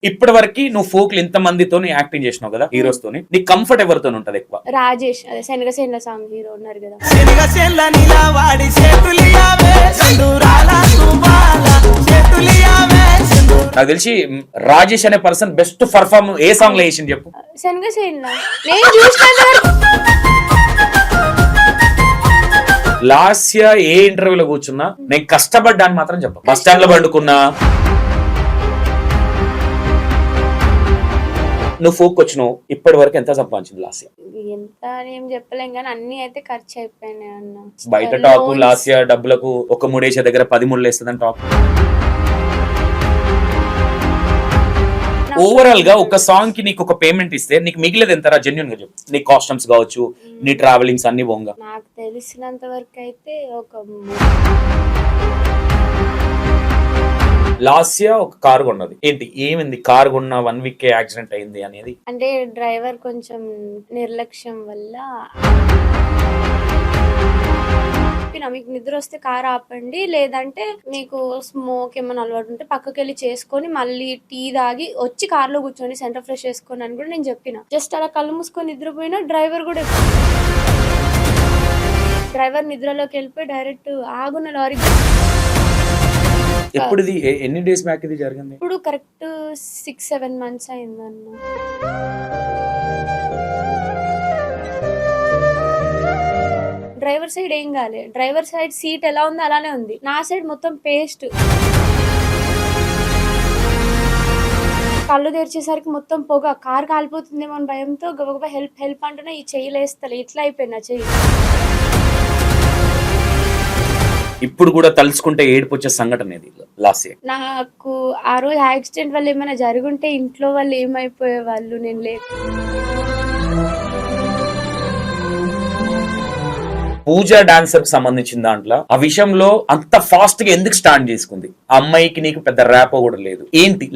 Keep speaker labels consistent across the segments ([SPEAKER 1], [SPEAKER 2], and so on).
[SPEAKER 1] ఇప్పటి వరకు నువ్వు ఫోక్ ఇంత మందితో యాక్టింగ్ చేసినావు కదా హీరోస్ తోని, నీ కంఫర్ట్ ఎవరితో ఉంటది ఎక్కువ?
[SPEAKER 2] రాజేష్, అదే శనగసేన సాంగ్ హీరో ఉన్నారు కదా.
[SPEAKER 1] నాకు తెలిసి రాజేష్ అనే పర్సన్ బెస్ట్ పర్ఫార్మ్ ఏ సాంగ్ లో చేసింది చెప్పు?
[SPEAKER 2] శనగసేన నేను చూసిన
[SPEAKER 1] లాస్ట్ ఇయర్ ఏ ఇంటర్వ్యూలో కూర్చున్నా నేను కష్టపడ్డాను మాత్రం చెప్పు. బస్ స్టాండ్ లో పండుకున్నా, నువ్వు ఫోక్ వచ్చినావు, ఇప్పటి వరకు ఎంత సంపాదించింది లాస్ట్ ఇయర్?
[SPEAKER 2] ఎంత అని ఏం చెప్పలేం కానీ అన్ని అయితే ఖర్చు అయిపోయినాయి అన్న.
[SPEAKER 1] బయట టాకు లాస్ట్ ఇయర్ డబ్బులకు ఒక మూడేసే దగ్గర 10 ముళ్ళు వేస్తుందని టాక్. ఓవరాల్ గా ఒక సాంగ్ కి నీకు ఒక పేమెంట్ ఇస్తే నీకు మిగిలేదు ఎంతరా? జెన్యున్ గా చెప్పు. నీ కాస్ట్యూమ్స్ కావచ్చు, నీ ట్రావెలింగ్స్ అన్ని పోంగా.
[SPEAKER 2] నాకు తెలిసినంత వరకు అయితే ఒక
[SPEAKER 1] లాస్ట్ ఇయర్ ఒక కార్ కొన్నది. ఏంటి ఏమైంది? కార్ కొన్న 1 వీక్ యాక్సిడెంట్ అయింది అనేది.
[SPEAKER 2] అంటే డ్రైవర్ కొంచెం నిర్లక్ష్యం వల్ల, మీకు నిద్ర వస్తే కార్ ఆపండి, లేదంటే మీకు స్మోక్ ఏమైనా అలవాటు ఉంటే పక్కకి వెళ్ళి చేసుకొని మళ్ళీ టీ తాగి వచ్చి కార్ లో కూర్చొని సెంటర్ ఫ్రెష్ చేసుకొని అని కూడా నేను చెప్పిన. జస్ట్ అలా కళ్ళు మూసుకొని నిద్రపోయినా డ్రైవర్ కూడా, డ్రైవర్ నిద్రలోకి వెళ్ళిపోయి డైరెక్ట్ ఆగున్న లారీ.
[SPEAKER 1] ఎప్పుడు ఇది? ఎన్ని డేస్ బ్యాక్ ఇది జరిగింది?
[SPEAKER 2] ఇప్పుడు కరెక్ట్ 6-7 months అయిందన్న. డ్రైవర్ సైడ్ ఏం కాలే, డ్రైవర్ సైడ్ సీట్ ఎలా ఉందో అలానే ఉంది, నా సైడ్ మొత్తం పేస్ట్. కళ్ళు తెరిచేసరికి మొత్తం పొగ, కార్ కాలిపోతుందేమో అని భయంతో గబగబా హెల్ప్ హెల్ప్ అంటున్నా ఈ చెయ్యి లేస్తలే, ఇట్లా అయిపోయినా చెయ్యి.
[SPEAKER 1] ఇప్పుడు కూడా తలుచుకుంటే ఏడుపు వచ్చే సంఘటన ఇది లాస్ట్ ఇయర్.
[SPEAKER 2] నాకు ఆ రోజు యాక్సిడెంట్ వల్ల ఏమైనా జరుగుంటే ఇంట్లో వాళ్ళు ఏమైపోయే వాళ్ళు, నేను లేదు.
[SPEAKER 1] పూజా డాన్సర్ కి సంబంధించిన దాంట్లో ఆ విషయంలో అంత ఫాస్ట్ గా ఎందుకు స్టార్ట్ చేసుకుంది? ఆ అమ్మాయికి నీకు పెద్ద ర్యాపో కూడా లేదు. ఏంటి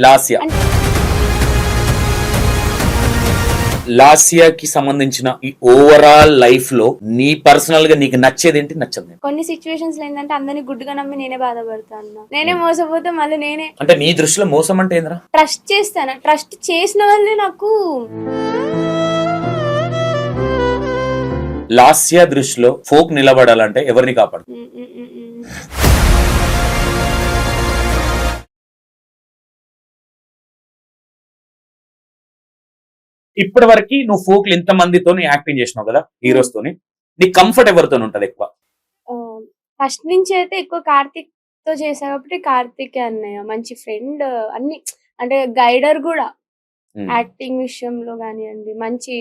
[SPEAKER 1] లాస్ట్ ఇయర్ కి సంబంధించిన ఈ ఓవరాల్ లైఫ్ లో నీ పర్సనల్ గా నీకు నచ్చేది ఏంటి, నచ్చదు?
[SPEAKER 2] కొన్ని సిచ్యువేషన్స్ లో ఏంటంటే అందరినీ గుడ్డుగా నమ్మి నేనే బాధపడతాను, నేనే మోసపోతే మళ్ళీ నేనే.
[SPEAKER 1] అంటే నీ దృష్టిలో మోసం అంటే ఏంద్రా?
[SPEAKER 2] ట్రస్ట్ చేస్తాను, ట్రస్ట్ చేసిన వాళ్ళే నాకు.
[SPEAKER 1] లాస్ట్ ఇయర్ దృష్టిలో ఫోక్ నిలబడాలంటే ఎవరిని కాపాడు? ఇప్పటి వరకు నువ్వు ఫోక్ ఇంత మందితో యాక్టింగ్ చేసినావు కదా హీరోస్ తోని, నీ కంఫర్ట్ ఎవరితో ఉంటది ఎక్కువ?
[SPEAKER 2] ఫస్ట్ నుంచి అయితే ఎక్కువ కార్తిక్ తో చేసా కాబట్టి కార్తిక్ అన్నయ్య మంచి ఫ్రెండ్, అన్ని అంటే గైడర్ కూడా, యాక్టింగ్ విషయంలో కానివ్వండి, మంచి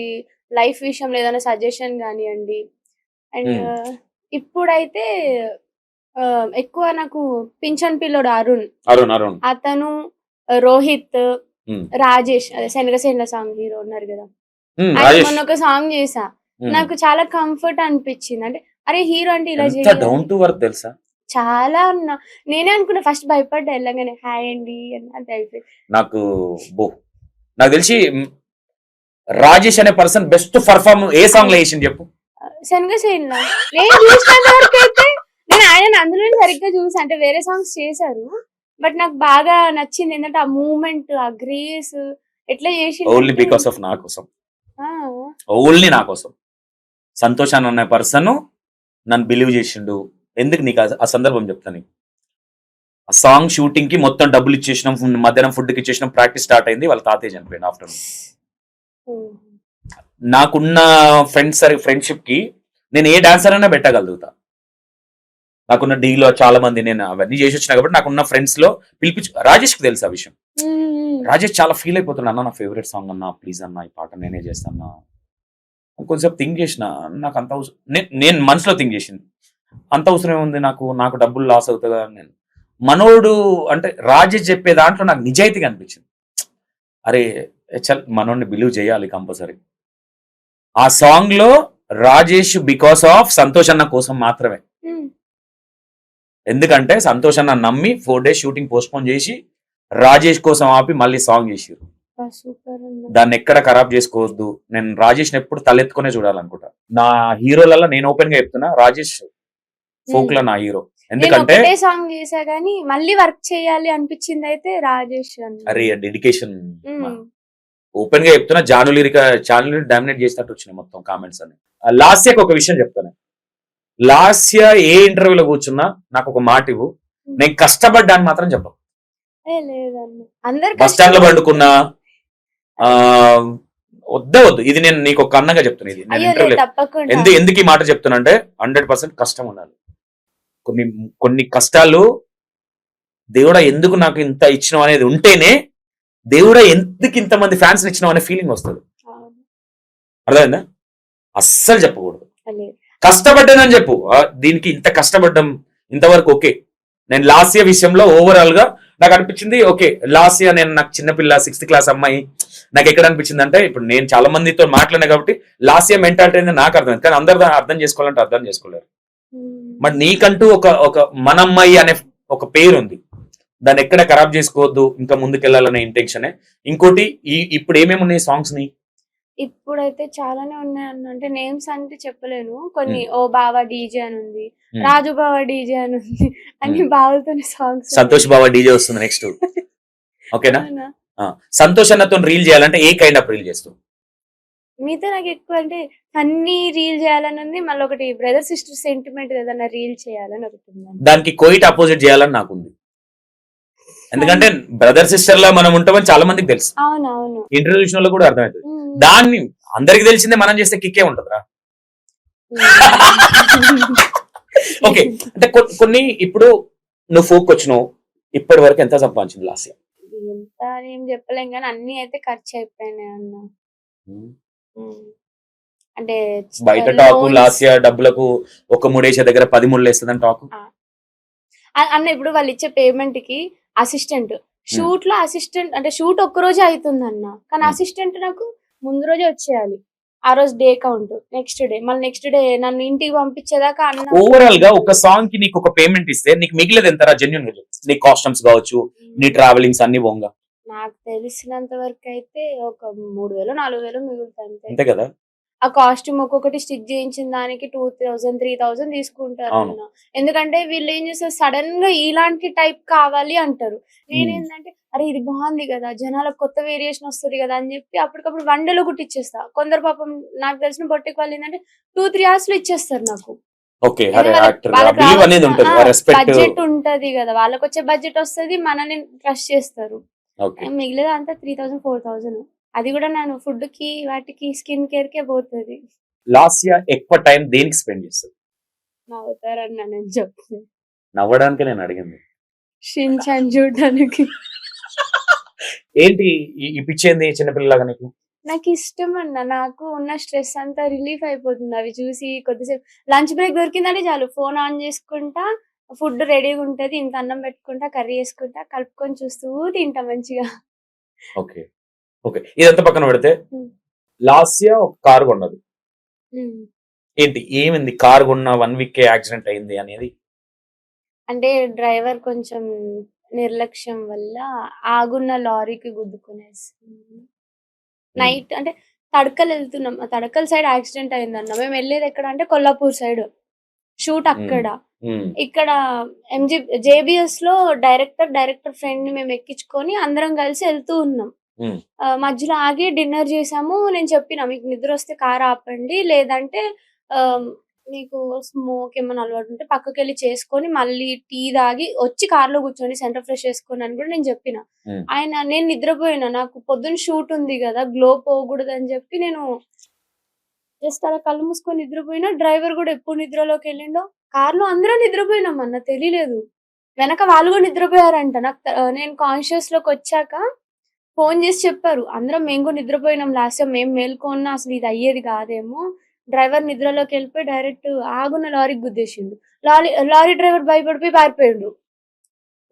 [SPEAKER 2] లైఫ్ విషయంలో ఏదైనా సజెషన్ కానివ్వండి. అండ్ ఇప్పుడైతే ఎక్కువ నాకు పింఛన్ పిల్లోడు అరుణ్, అతను, రోహిత్, రాజేష్, అదే శనగసేన సాంగ్ హీరో ఉన్నారు కదా, మొన్న ఒక సాంగ్ చేసా, నాకు చాలా కంఫర్ట్ అనిపించింది. అంటే అరే హీరో అంటే ఇలా చేయాలి
[SPEAKER 1] తెలుసా?
[SPEAKER 2] చాలా ఉన్నా, నేనే అనుకున్నా ఫస్ట్ భయపడ్డా వెళ్ళగానే హాయ్ అండి అని అయిపోయింది.
[SPEAKER 1] నాకు తెలిసి రాజేష్ అనే పర్సన్ బెస్ట్ పర్ఫార్మ్ ఏ సాంగ్ లో చేసింది చెప్పు?
[SPEAKER 2] శనగసేన. నేను చూసినంత వరకు అయితే నేను ఆయన అందులో సరిగ్గా చూసా, అంటే వేరే సాంగ్స్ చేశారు బట్ నాకు బాగా నచ్చింది ఏంటంటే ఆ మూమెంట్, ఆ గ్రేస్ ఎట్లా చేసి.
[SPEAKER 1] ఓన్లీ బికాస్ ఆఫ్ నా కోసం, ఓన్లీ నా కోసం సంతోష్ అనే పర్సన్ నన్ను బిలీవ్ చేసిండు. ఎందుకు నీకు ఆ సందర్భం చెప్తాను. ఆ సాంగ్ షూటింగ్ కి మొత్తం డబ్బులు ఇచ్చేసినాం, మధ్యాహ్నం ఫుడ్ కి ఇచ్చేసినాం, ప్రాక్టీస్ స్టార్ట్ అయింది, వాళ్ళ తాతయ్య చనిపోయింది ఆఫ్టర్నూన్. నాకున్న ఫ్రెండ్షిప్ కి నేను ఏ డాన్సర్ అయినా పెట్టగలుగుతా. నాకున్న డీలో చాలా మంది నేను అవన్నీ చేసి వచ్చినా కాబట్టి నాకున్న ఫ్రెండ్స్ లో పిలిపించు. రాజేష్ కి తెలుసు ఆ విషయం. రాజేష్ చాలా ఫీల్ అయిపోతున్నా, అన్న నా ఫేవరెట్ సాంగ్ అన్నా, ప్లీజ్ అన్న ఈ పాట నేనే చేస్తాను. కొంచెంసేపు థింక్ చేసిన, నాకు అంత అవసరం, నేను మనసులో థింక్ చేసింది, అంత అవసరం ఏముంది నాకు డబ్బులు లాస్ అవుతుందా అని. నేను మనోడు అంటే రాజేష్ చెప్పే దాంట్లో నాకు నిజాయితీగా అనిపించింది. అరే చల్ మనోడిని బిలీవ్ చేయాలి కంపల్సరీ. ఆ సాంగ్ లో రాజేష్ బికాస్ ఆఫ్ సంతోష్ అన్న కోసం మాత్రమే. ఎందుకంటే సంతోష్ అన్న నమ్మి 4 days షూటింగ్ పోస్ట్పోన్ చేసి రాజేష్ కోసం ఆపి మళ్ళీ సాంగ్ చేసిరు. దాన్ని ఎక్కడ ఖరాబ్ చేసుకోవద్దు. నేను రాజేష్ ఎప్పుడు తలెత్తుకునే చూడాలనుకుంటా. నా హీరోలలో నేను ఓపెన్ గా చెప్తున్నా, రాజేష్ ఫోక్ లో నా హీరో.
[SPEAKER 2] నేను
[SPEAKER 1] ఎందుకంటే
[SPEAKER 2] ఒకటే సాంగ్ చేసా గానీ మళ్ళీ వర్క్ చేయాలి అనిపించింది అయితే రాజేష్ అన్న.
[SPEAKER 1] అరే డెడికేషన్
[SPEAKER 2] ఉమ్.
[SPEAKER 1] ఓపెన్ గా చెప్తున్నా, జానులి డామినేట్ చేసినట్టు వచ్చినాయి మొత్తం కామెంట్స్ అని. లాస్యకి ఒక విషయం చెప్తాను. లాస్య ఏ ఇంటర్వ్యూలో కూర్చున్నా నాకు ఒక మాట ఇవ్వు, నేను కష్టపడ్డాను మాత్రం చెప్పను.
[SPEAKER 2] ఏ లేదన్న, అందరు
[SPEAKER 1] బస్ స్టాండ్ లో పండుకున్నా ఆ వద్దు ఇది నేను నీకు ఒక అన్నగా చెప్తున్నా. ఇది నేను
[SPEAKER 2] అయ్యో లేదు
[SPEAKER 1] ఇంటర్వ్యూ
[SPEAKER 2] తప్పకుండా.
[SPEAKER 1] ఎందుకు ఈ మాట చెప్తున్నా అంటే 100% కష్టం ఉండాలి. కొన్ని కష్టాలు దేవుడా ఎందుకు నాకు ఇంత ఇచ్చినావు అనేది ఉంటేనే దేవుడా ఎందుకు ఇంతమంది ఫ్యాన్స్ ఇచ్చినావు అనే ఫీలింగ్ వస్తుంది.
[SPEAKER 2] అవును.
[SPEAKER 1] అర్థమైందా? అస్సలు చెప్పకూడదు.
[SPEAKER 2] లేదు.
[SPEAKER 1] కష్టపడ్డానని చెప్పు. దీనికి ఇంత కష్టపడ్డం ఇంతవరకు ఓకే. నేను లాస్ట్ ఇయర్ విషయంలో ఓవరాల్ గా నాకు అనిపించింది ఓకే. లాస్ట్ ఇయర్ నేను నాకు చిన్నపిల్ల 6th క్లాస్ అమ్మాయి నాకు ఎక్కడ అనిపించింది అంటే, ఇప్పుడు నేను చాలా మందితో మాట్లాడినా కాబట్టి లాస్ట్ ఇయర్ మెంటాలిటీ అనేది నాకు అర్థమైంది, కానీ అందరు అర్థం చేసుకోవాలంటే అర్థం చేసుకోలేరు. మరి నీకంటూ ఒక మన అమ్మాయి అనే ఒక పేరు ఉంది, దాన్ని ఎక్కడ ఖరాబ్ చేసుకోవద్దు, ఇంకా ముందుకెళ్లాలనే ఇంటెన్షనే. ఇంకోటి ఇప్పుడు ఏమేమి ఉన్నాయి సాంగ్స్ ని?
[SPEAKER 2] ఇప్పుడైతే చాలానే ఉన్నాయన్న, అంటే నేమ్స్ అంటే చెప్పలేను. కొన్ని ఓ బావా డీజే అని ఉంది, రాజు బావా డీజే అని ఉంది, అన్ని బావలతోనే సాంగ్స్.
[SPEAKER 1] సంతోష్ బావా డీజే వస్తుంది నెక్స్ట్. ఓకేనా? సంతోష్ అన్నతో రీల్ చేయాలంటే ఏ కైండ్ ఆఫ్ రీల్ చేస్తావు?
[SPEAKER 2] మీతో నాకు ఎక్కువ అంటే అన్ని రీల్ చేయాలని ఉంది, మళ్ళీ ఒకటి బ్రదర్ సిస్టర్ సెంటిమెంట్ ఏదైనా రీల్ చేయాలని ఒకటి ఉంది.
[SPEAKER 1] దానికి కోయిట్ అపోజిట్ చేయాలని నాకుంది. ఎందుకంటే బ్రదర్ సిస్టర్ లా మనం ఉంటామని చాలా మందికి తెలుసు.
[SPEAKER 2] అవునవును.
[SPEAKER 1] ఇంటర్వ్యూ విషయంలో కూడా అర్థమవుతుంది. దాన్ని అందరికి తెలిసిందే మనం చేస్తే కిక్కే ఉంటుందిరా. ఓకే, అంటే కొన్ని ఇప్పుడు నువ్వు ఫోక్ వచ్చినావు, ఇప్పటి వరకు ఎంత సంపాదించింది లాస్ట్ ఇయర్?
[SPEAKER 2] ఎంత అని ఏం చెప్పలేం కానీ అన్ని అయితే ఖర్చు అయిపోయినాయి అన్న. అంటే
[SPEAKER 1] బయట టాకు లాస్ట్ ఇయర్ డబ్బులకు ఒక ముడేసే దగ్గర 10 ముళ్ళు వేస్తుందని టాకు
[SPEAKER 2] అన్న. ఇప్పుడు వాళ్ళు ఇచ్చే పేమెంట్ కి అసిస్టెంట్, షూట్ లో అసిస్టెంట్ అంటే షూట్ ఒక్క రోజే అవుతుంది అన్న, కానీ అసిస్టెంట్ నాకు ముందు రోజే వచ్చేయాలి. ఆ రోజు డే కౌంట్, నెక్స్ట్ డే, మళ్ళీ నెక్స్ట్ డే నన్ను ఇంటికి పంపించేదాకా అన్న.
[SPEAKER 1] ఓవరాల్ గా ఒక సాంగ్ కి నీకు ఒక పేమెంట్ ఇస్తే నీకు మిగిలేదు ఎంతరా? జెన్యున్ గా నీ కాస్ట్యూమ్స్ కావచ్చు, నీ ట్రావెలింగ్స్ అన్ని పోగా
[SPEAKER 2] నాకు తెలిసినంత వరకు అయితే ఒక 3000 4000 మిగులుతాయి
[SPEAKER 1] అంతే కదా.
[SPEAKER 2] ఆ కాస్ట్యూమ్ ఒక్కొక్కటి స్టిచ్ చేయించిన దానికి 2000 3000 తీసుకుంటారు అన్న. ఎందుకంటే వీళ్ళు ఏం చేస్తారు, సడన్ గా ఇలాంటి టైప్ కావాలి అంటారు. నేనేంటంటే అరే ఇది బాగుంది కదా, జనాలకు కొత్త వేరియేషన్ వస్తుంది కదా అని చెప్పి అప్పటికప్పుడు 1 డేలో కుట్టిచ్చేస్తా. కొందరు పాపం నాకు తెలిసిన బొట్టికి వాళ్ళు ఏంటంటే 2-3 hours లో ఇచ్చేస్తారు నాకు. బడ్జెట్ ఉంటది కదా, వాళ్ళకి వచ్చే బడ్జెట్ వస్తుంది, మనల్ని ట్రస్ట్ చేస్తారు. మిగిలిన అంతా 3000-4000, అది కూడా నేను ఫుడ్ కి వాటికి స్కిన్ కేర్ కే పోతుంది.
[SPEAKER 1] లాస్ట్ ఇయర్ ఎక్కువ టైం దేనికి స్పెండ్ చేస్తారు?
[SPEAKER 2] నవ్వుతారన్న నేను చెప్తే.
[SPEAKER 1] నవ్వడానికి నేను అడిగింది
[SPEAKER 2] షిన్చాన్ చూడడానికి.
[SPEAKER 1] ఏంటి ఈ పిచ్చేంది చిన్నపిల్లలాగా నీకు?
[SPEAKER 2] నాకు ఇష్టం అన్న, నాకు ఉన్న స్ట్రెస్ అంతా రిలీఫ్ అయిపోతుంది అవి చూసి. కొద్దిసేపు లంచ్ బ్రేక్ దొరికిందంటే చాలు, ఫోన్ ఆన్ చేసుకుంటా, ఫుడ్ రెడీగా ఉంటది, ఇంత అన్నం పెట్టుకుంటా, కర్రీ వేసుకుంటా, కలుపుకొని చూస్తూ తింటా మంచిగా.
[SPEAKER 1] ఓకే ఓకే, ఇదంతా పక్కన పెడితే లాస్ట్ ఇయర్ ఒక కారు కొన్నది. ఏంటి ఏమైంది కారు కొన్న 1 week యాక్సిడెంట్ అయింది అనేది?
[SPEAKER 2] అంటే డ్రైవర్ కొంచెం నిర్లక్ష్యం వల్ల ఆగున్న లారీకి గుద్దుకునేసి నైట్, అంటే తడకలు వెళ్తున్నాం, తడకల్ సైడ్ యాక్సిడెంట్ అయిందన్న. మేము వెళ్ళేది ఎక్కడ అంటే కొల్లాపూర్ సైడ్ షూట్ అక్కడ. ఇక్కడ జేబిఎస్ లో డైరెక్టర్ ఫ్రెండ్ ని మేము ఎక్కించుకొని అందరం కలిసి వెళ్తూ ఉన్నాం. మధ్యలో ఆగి డిన్నర్ చేసాము. నేను చెప్పిన మీకు నిద్ర వస్తే కార్ ఆపండి, లేదంటే మీకు స్మోక్ ఏమైనా అలవాటు ఉంటే పక్కకి వెళ్ళి చేసుకొని మళ్ళీ టీ తాగి వచ్చి కార్ లో కూర్చొని సెంటర్ ఫ్రెష్ చేసుకొని అని కూడా నేను చెప్పిన. ఆయన నేను నిద్రపోయినా, నాకు పొద్దున్న షూట్ ఉంది కదా, గ్లో పోకూడదు అని చెప్పి నేను జస్ట్ అలా కళ్ళు మూసుకొని నిద్రపోయినా. డ్రైవర్ కూడా ఎప్పుడు నిద్రలోకి వెళ్ళిండో, కార్ లో అందరం నిద్రపోయినాం అన్న, తెలియలేదు. వెనక వాళ్ళు కూడా నిద్రపోయారంట. నాకు నేను కాన్షియస్ లోకి వచ్చాక ఫోన్ చేసి చెప్పారు, అందరం మేము కూడా నిద్రపోయినాం లాస్ట్ టైం, మేము మేల్కొన్నా అసలు ఇది అయ్యేది కాదేమో. డ్రైవర్ నిద్రలోకి వెళ్ళిపోయి డైరెక్ట్ ఆగున్న లారీకి గుద్దేసిండు. లారీ డ్రైవర్ భయపడిపోయి పారిపోయిండు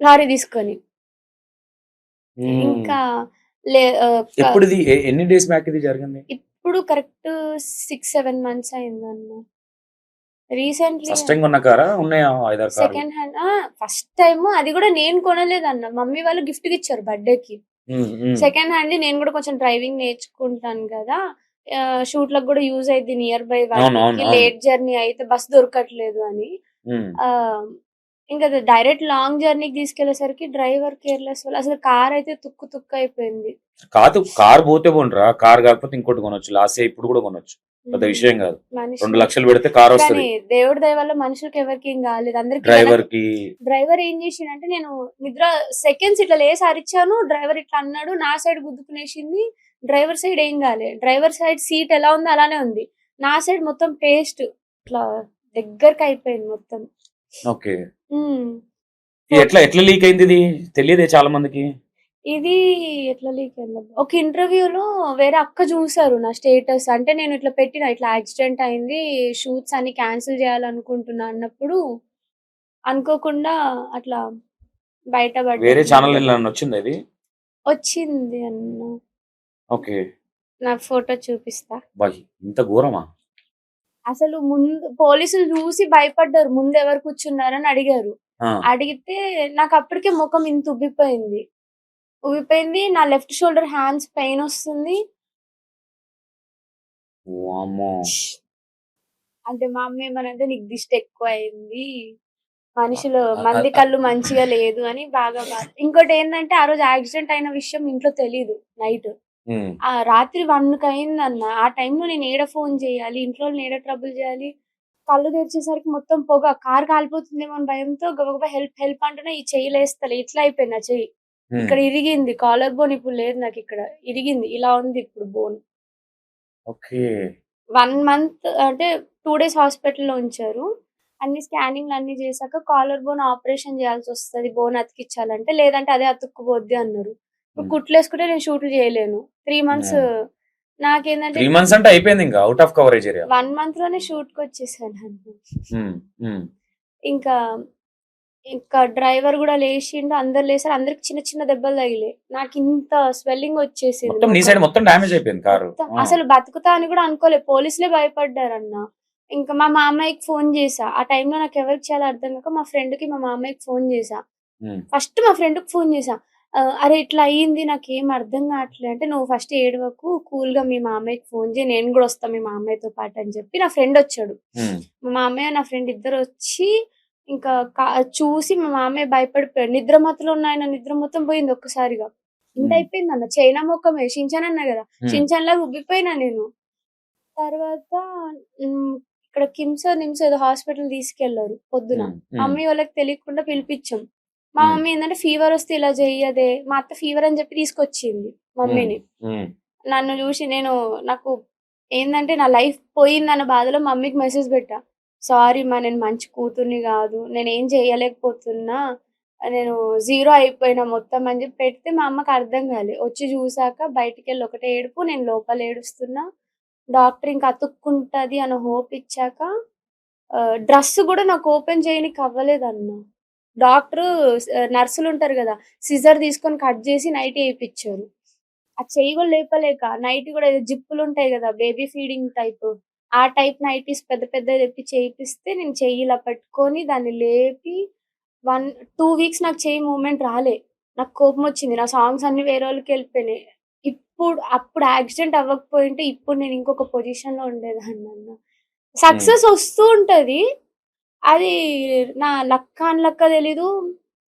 [SPEAKER 2] లారీ తీసుకొని. ఇంకా
[SPEAKER 1] ఎన్ని డేస్ బ్యాక్ ఇది జరిగింది?
[SPEAKER 2] ఇప్పుడు కరెక్ట్ 6-7 months అయిందన్న. Recently second hand, first time అది కూడా నేను కొనలేదన్న, మమ్మీ వాళ్ళు గిఫ్ట్ కి ఇచ్చారు బర్త్డేకి. సెకండ్ హ్యాండ్ నేను కూడా కొంచెం డ్రైవింగ్ నేర్చుకుంటాను కదా, షూట్ లకు కూడా యూజ్ అయింది, నియర్ బై వాళ్ళకి లేట్ జర్నీ అయితే బస్ దొరకట్లేదు అని ఇంకా డైరెక్ట్ లాంగ్ జర్నీకి తీసుకెళ్లేసరికి డ్రైవర్ కేర్‌లెస్ వల్ల అసలు కార్ అయితే తుక్కు తుక్కు అయిపోయింది.
[SPEAKER 1] కాదు, కార్ పోతే పోనరా, కార్ కాకపోతే ఇంకోటి కొనొచ్చు, లాస్ట్ ఇప్పుడు కూడా కొనొచ్చు, పెద్ద విషయం కాదు. 2
[SPEAKER 2] మనుషులు
[SPEAKER 1] లక్షలు పెడితే కార్
[SPEAKER 2] కానీ
[SPEAKER 1] వస్తది.
[SPEAKER 2] దేవుడి దయ వల్ల మనుషులకి ఎవరికి ఏం కాలేదు. అందరికి
[SPEAKER 1] డ్రైవర్ కి
[SPEAKER 2] డ్రైవర్ ఏం చేసిండంటే నేను నిద్ర సెకండ్స్ ఇట్లా లేసి అరిచాను. డ్రైవర్ ఇట్లా అన్నాడు. నా సైడ్ గుద్దుకునేసింది. డ్రైవర్ సైడ్ ఏం కాలే. డ్రైవర్ సైడ్ సీట్ ఎలా ఉందో అలానే ఉంది. నా సైడ్ మొత్తం పేస్ట్ ఇట్లా దగ్గరకి అయిపోయింది మొత్తం.
[SPEAKER 1] ఓకే.
[SPEAKER 2] హ్మ్.
[SPEAKER 1] ఎట్లా ఎట్లా లీక్ అయింది ఇది తెలియదే చాలా మందికి.
[SPEAKER 2] ఇది ఎట్లా లీక్ అయిందబ్బా! ఒక ఇంటర్వ్యూలో వేరే అక్క చూసారు నా స్టేటస్. అంటే నేను ఇట్లా పెట్టిన ఇట్లా యాక్సిడెంట్ అయింది. షూట్స్ అన్ని క్యాన్సిల్ చేయాలనుకుంటున్నా అన్నప్పుడు అనుకోకుండా అట్లా బయటపడ్డది.
[SPEAKER 1] వేరే ఛానల్ వచ్చింది ఇది.
[SPEAKER 2] వచ్చింది అన్న.
[SPEAKER 1] ఓకే.
[SPEAKER 2] నాకు ఫోటో చూపిస్తా.
[SPEAKER 1] బాయ్ ఇంత ఘోరమా?
[SPEAKER 2] అసలు ముందు పోలీసులు చూసి భయపడ్డారు. ముందు ఎవరు కూర్చున్నారని అడిగారు. అడిగితే నాకు అప్పటికే ముఖం ఇంత ఉబ్బిపోయింది. నా లెఫ్ట్ షోల్డర్ హ్యాండ్స్ పెయిన్ వస్తుంది. అంటే మా అమ్మ ఏమనంటే నీకు దిష్టి ఎక్కువ అయింది, మనుషులు మంది కళ్ళు మంచిగా లేదు అని బాగా బాధ. ఇంకోటి ఏంటంటే ఆ రోజు యాక్సిడెంట్ అయిన విషయం ఇంట్లో తెలీదు. నైట్ ఆ రాత్రి 1కి అయిందన్న. ఆ టైంలో నేను ఏడ ఫోన్ చేయాలి, ఇంట్లో ఏడ ట్రబుల్ చేయాలి. కళ్ళు తెరిచేసరికి మొత్తం పొగ, కార్ కాలిపోతుందేమో అని భయంతో గబగబా హెల్ప్ హెల్ప్ అంటున్నా ఈ చెయ్యి లేస్తలే. ఇట్లా అయిపోయింది నా చెయ్యి. ఇక్కడ ఇరిగింది. కాలర్ బోన్ ఇప్పుడు లేదు నాకు, ఇక్కడ ఇరిగింది. ఇలా ఉంది ఇప్పుడు బోన్.
[SPEAKER 1] ఓకే.
[SPEAKER 2] 1 మంత్ అంటే 2 డేస్ హాస్పిటల్‌లో ఉంచారు. అన్ని స్కానింగ్‌లు అన్ని చేశాక కాలర్ బోన్ ఆపరేషన్ చేయాల్సి వస్తది. బోన్ అతికించాలంటే, లేదంటే అదే అతుక్కుపోద్ది అన్నారు. కుట్లేసుకుంటే నేను షూట్లు చేయలేను. 3 మంత్స్ నాకేందంటే
[SPEAKER 1] 3 మంత్స్ అంటే అయిపోయింది, ఇంకా out of coverage area.
[SPEAKER 2] 1 month లోనే షూట్‌కి వచ్చేసాను. ఇంకా డ్రైవర్ కూడా లేచిండు. అందరు లేసారు. అందరికి చిన్న చిన్న దెబ్బలు తగిలాయి. నాకు ఇంత స్వెల్లింగ్ వచ్చేసింది.
[SPEAKER 1] మొత్తం నీ సైడ్ మొత్తం డ్యామేజ్ అయిపోయింది కారు.
[SPEAKER 2] అసలు బతుకుతా అని కూడా అనుకోలే. పోలీసులే భయపడ్డారన్న. ఇంకా మా మామయ్యకి ఫోన్ చేశా. ఆ టైంలో నాకు ఎవరికి చేయాలో అర్థం కాక మా ఫ్రెండ్‌కి మా మామయ్యకి ఫోన్ చేశా. ఫస్ట్ మా ఫ్రెండ్‌కి ఫోన్ చేశా. అరే ఇట్లా అయ్యింది, నాకేం అర్థం కావట్లే అంటే, నువ్వు ఫస్ట్ ఏడవకు, కూల్‌గా మీ మామయ్యకి ఫోన్ చేయి, నేను కూడా వస్తా మీ మామయ్యతో పాటు అని చెప్పి నా ఫ్రెండ్ వచ్చాడు. మా మామయ్య నా ఫ్రెండ్ ఇద్దరు వచ్చి ఇంకా చూసి మా మామయ్య భయపడిపోయాడు. నిద్ర మత్తులో ఉన్న ఆయన నిద్ర మొత్తం పోయింది ఒక్కసారిగా. ఇంత అయిపోయిందన్న. చైనా మొఖమే షించాన్ అన్నా కదా, షించాన్ లాగా ఉబ్బిపోయినా నేను. తర్వాత ఇక్కడ నిమ్స్ ఏదో హాస్పిటల్ తీసుకెళ్లారు పొద్దున. మమ్మీ వాళ్ళకి తెలియకుండా పిలిపించాం. మా మమ్మీ ఏంటంటే ఫీవర్ వస్తే ఇలా చెయ్యదే. మా అత్త ఫీవర్ అని చెప్పి తీసుకొచ్చింది మమ్మీని. నన్ను చూసి నాకు ఏందంటే నా లైఫ్ పోయిందన్న బాధలో మమ్మీకి మెసేజ్ పెట్టా. సారీ మా, నేను మంచి కూతుర్ని కాదు, నేనేం చేయలేకపోతున్నా, నేను 0 అయిపోయినా మొత్తం అని చెప్పి పెడితే మా అమ్మకి అర్థం కాలే. వచ్చి చూసాక బయటికెళ్ళి ఒకటే ఏడుపు, నేను లోపల ఏడుస్తున్నా. డాక్టర్ ఇంకా అతుక్కుంటది అని హోప్ ఇచ్చాక డ్రెస్ కూడా నాకు ఓపెన్ చేయనికి అవ్వలేదన్న. డాక్టరు నర్సులు ఉంటారు కదా, సిజర్ తీసుకొని కట్ చేసి నైట్ ఏపిచ్చారు. ఆ చెయ్యి కూడా లేపలేక నైట్ కూడా జిప్పులు ఉంటాయి కదా, బేబీ ఫీడింగ్ టైప్, ఆ టైప్ నైటీస్ పెద్ద పెద్దవి తెప్పి చేయిపిస్తే నేను చెయ్యి ఇలా పట్టుకొని దాన్ని లేపి 2 వీక్స్ నాకు చెయ్యి మూవ్‌మెంట్ రాలే. నాకు కోపం వచ్చింది. నా సాంగ్స్ అన్ని వేరే వాళ్ళకి వెళ్ళిపోయినాయి. అప్పుడు యాక్సిడెంట్ అవ్వకపోయింటే ఇప్పుడు నేను ఇంకొక పొజిషన్‌లో ఉండేదాన్నన్న. సక్సెస్ వస్తూ ఉంటది. అది నా లక్ అన్‌లక్కో తెలీదు.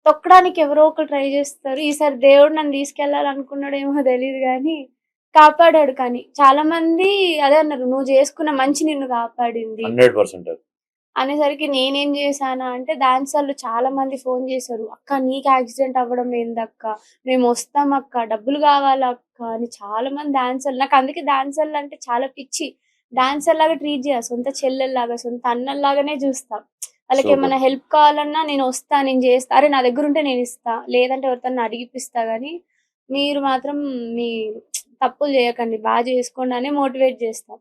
[SPEAKER 2] తొక్కడానికి ఎవరో ఒకరు ట్రై చేస్తారు. ఈసారి దేవుడు నన్ను తీసుకెళ్ళాలనుకున్నాడేమో తెలీదు గానీ, కాపాడాడు. కానీ చాలా మంది అదే అన్నారు, "నువ్వు చేసుకున్న మంచి నిన్ను కాపాడింది."
[SPEAKER 1] 100%
[SPEAKER 2] అనేసరికి నేనేం చేశానా అంటే, డాన్సర్లు చాలా మంది ఫోన్ చేశారు. "అక్క నీకు యాక్సిడెంట్ అవ్వడం ఏందక్క? మేమొస్తాం అక్క, డబ్బులు కావాలక్క" అని చాలా మంది డాన్సర్లు. నాకు అందుకే డాన్సర్లు అంటే చాలా పిచ్చి. డాన్సర్‌లాగా ట్రీట్ చేయ. సొంత చెల్లెల్లాగా, సొంత అన్నల్లాగానే చూస్తా. వాళ్ళకేమన్నా హెల్ప్ కావాలన్నా నేనొస్తా, నేను చేస్తా. అరే నా దగ్గరుంటే నేనిస్తా, లేదంటే ఎవరితోన్నా అడిగిపిస్తా గానీ, మీరు మాత్రం మీ తప్పులు చేయకండి, చేసుకోండి అనే మోటివేట్ చేస్తా.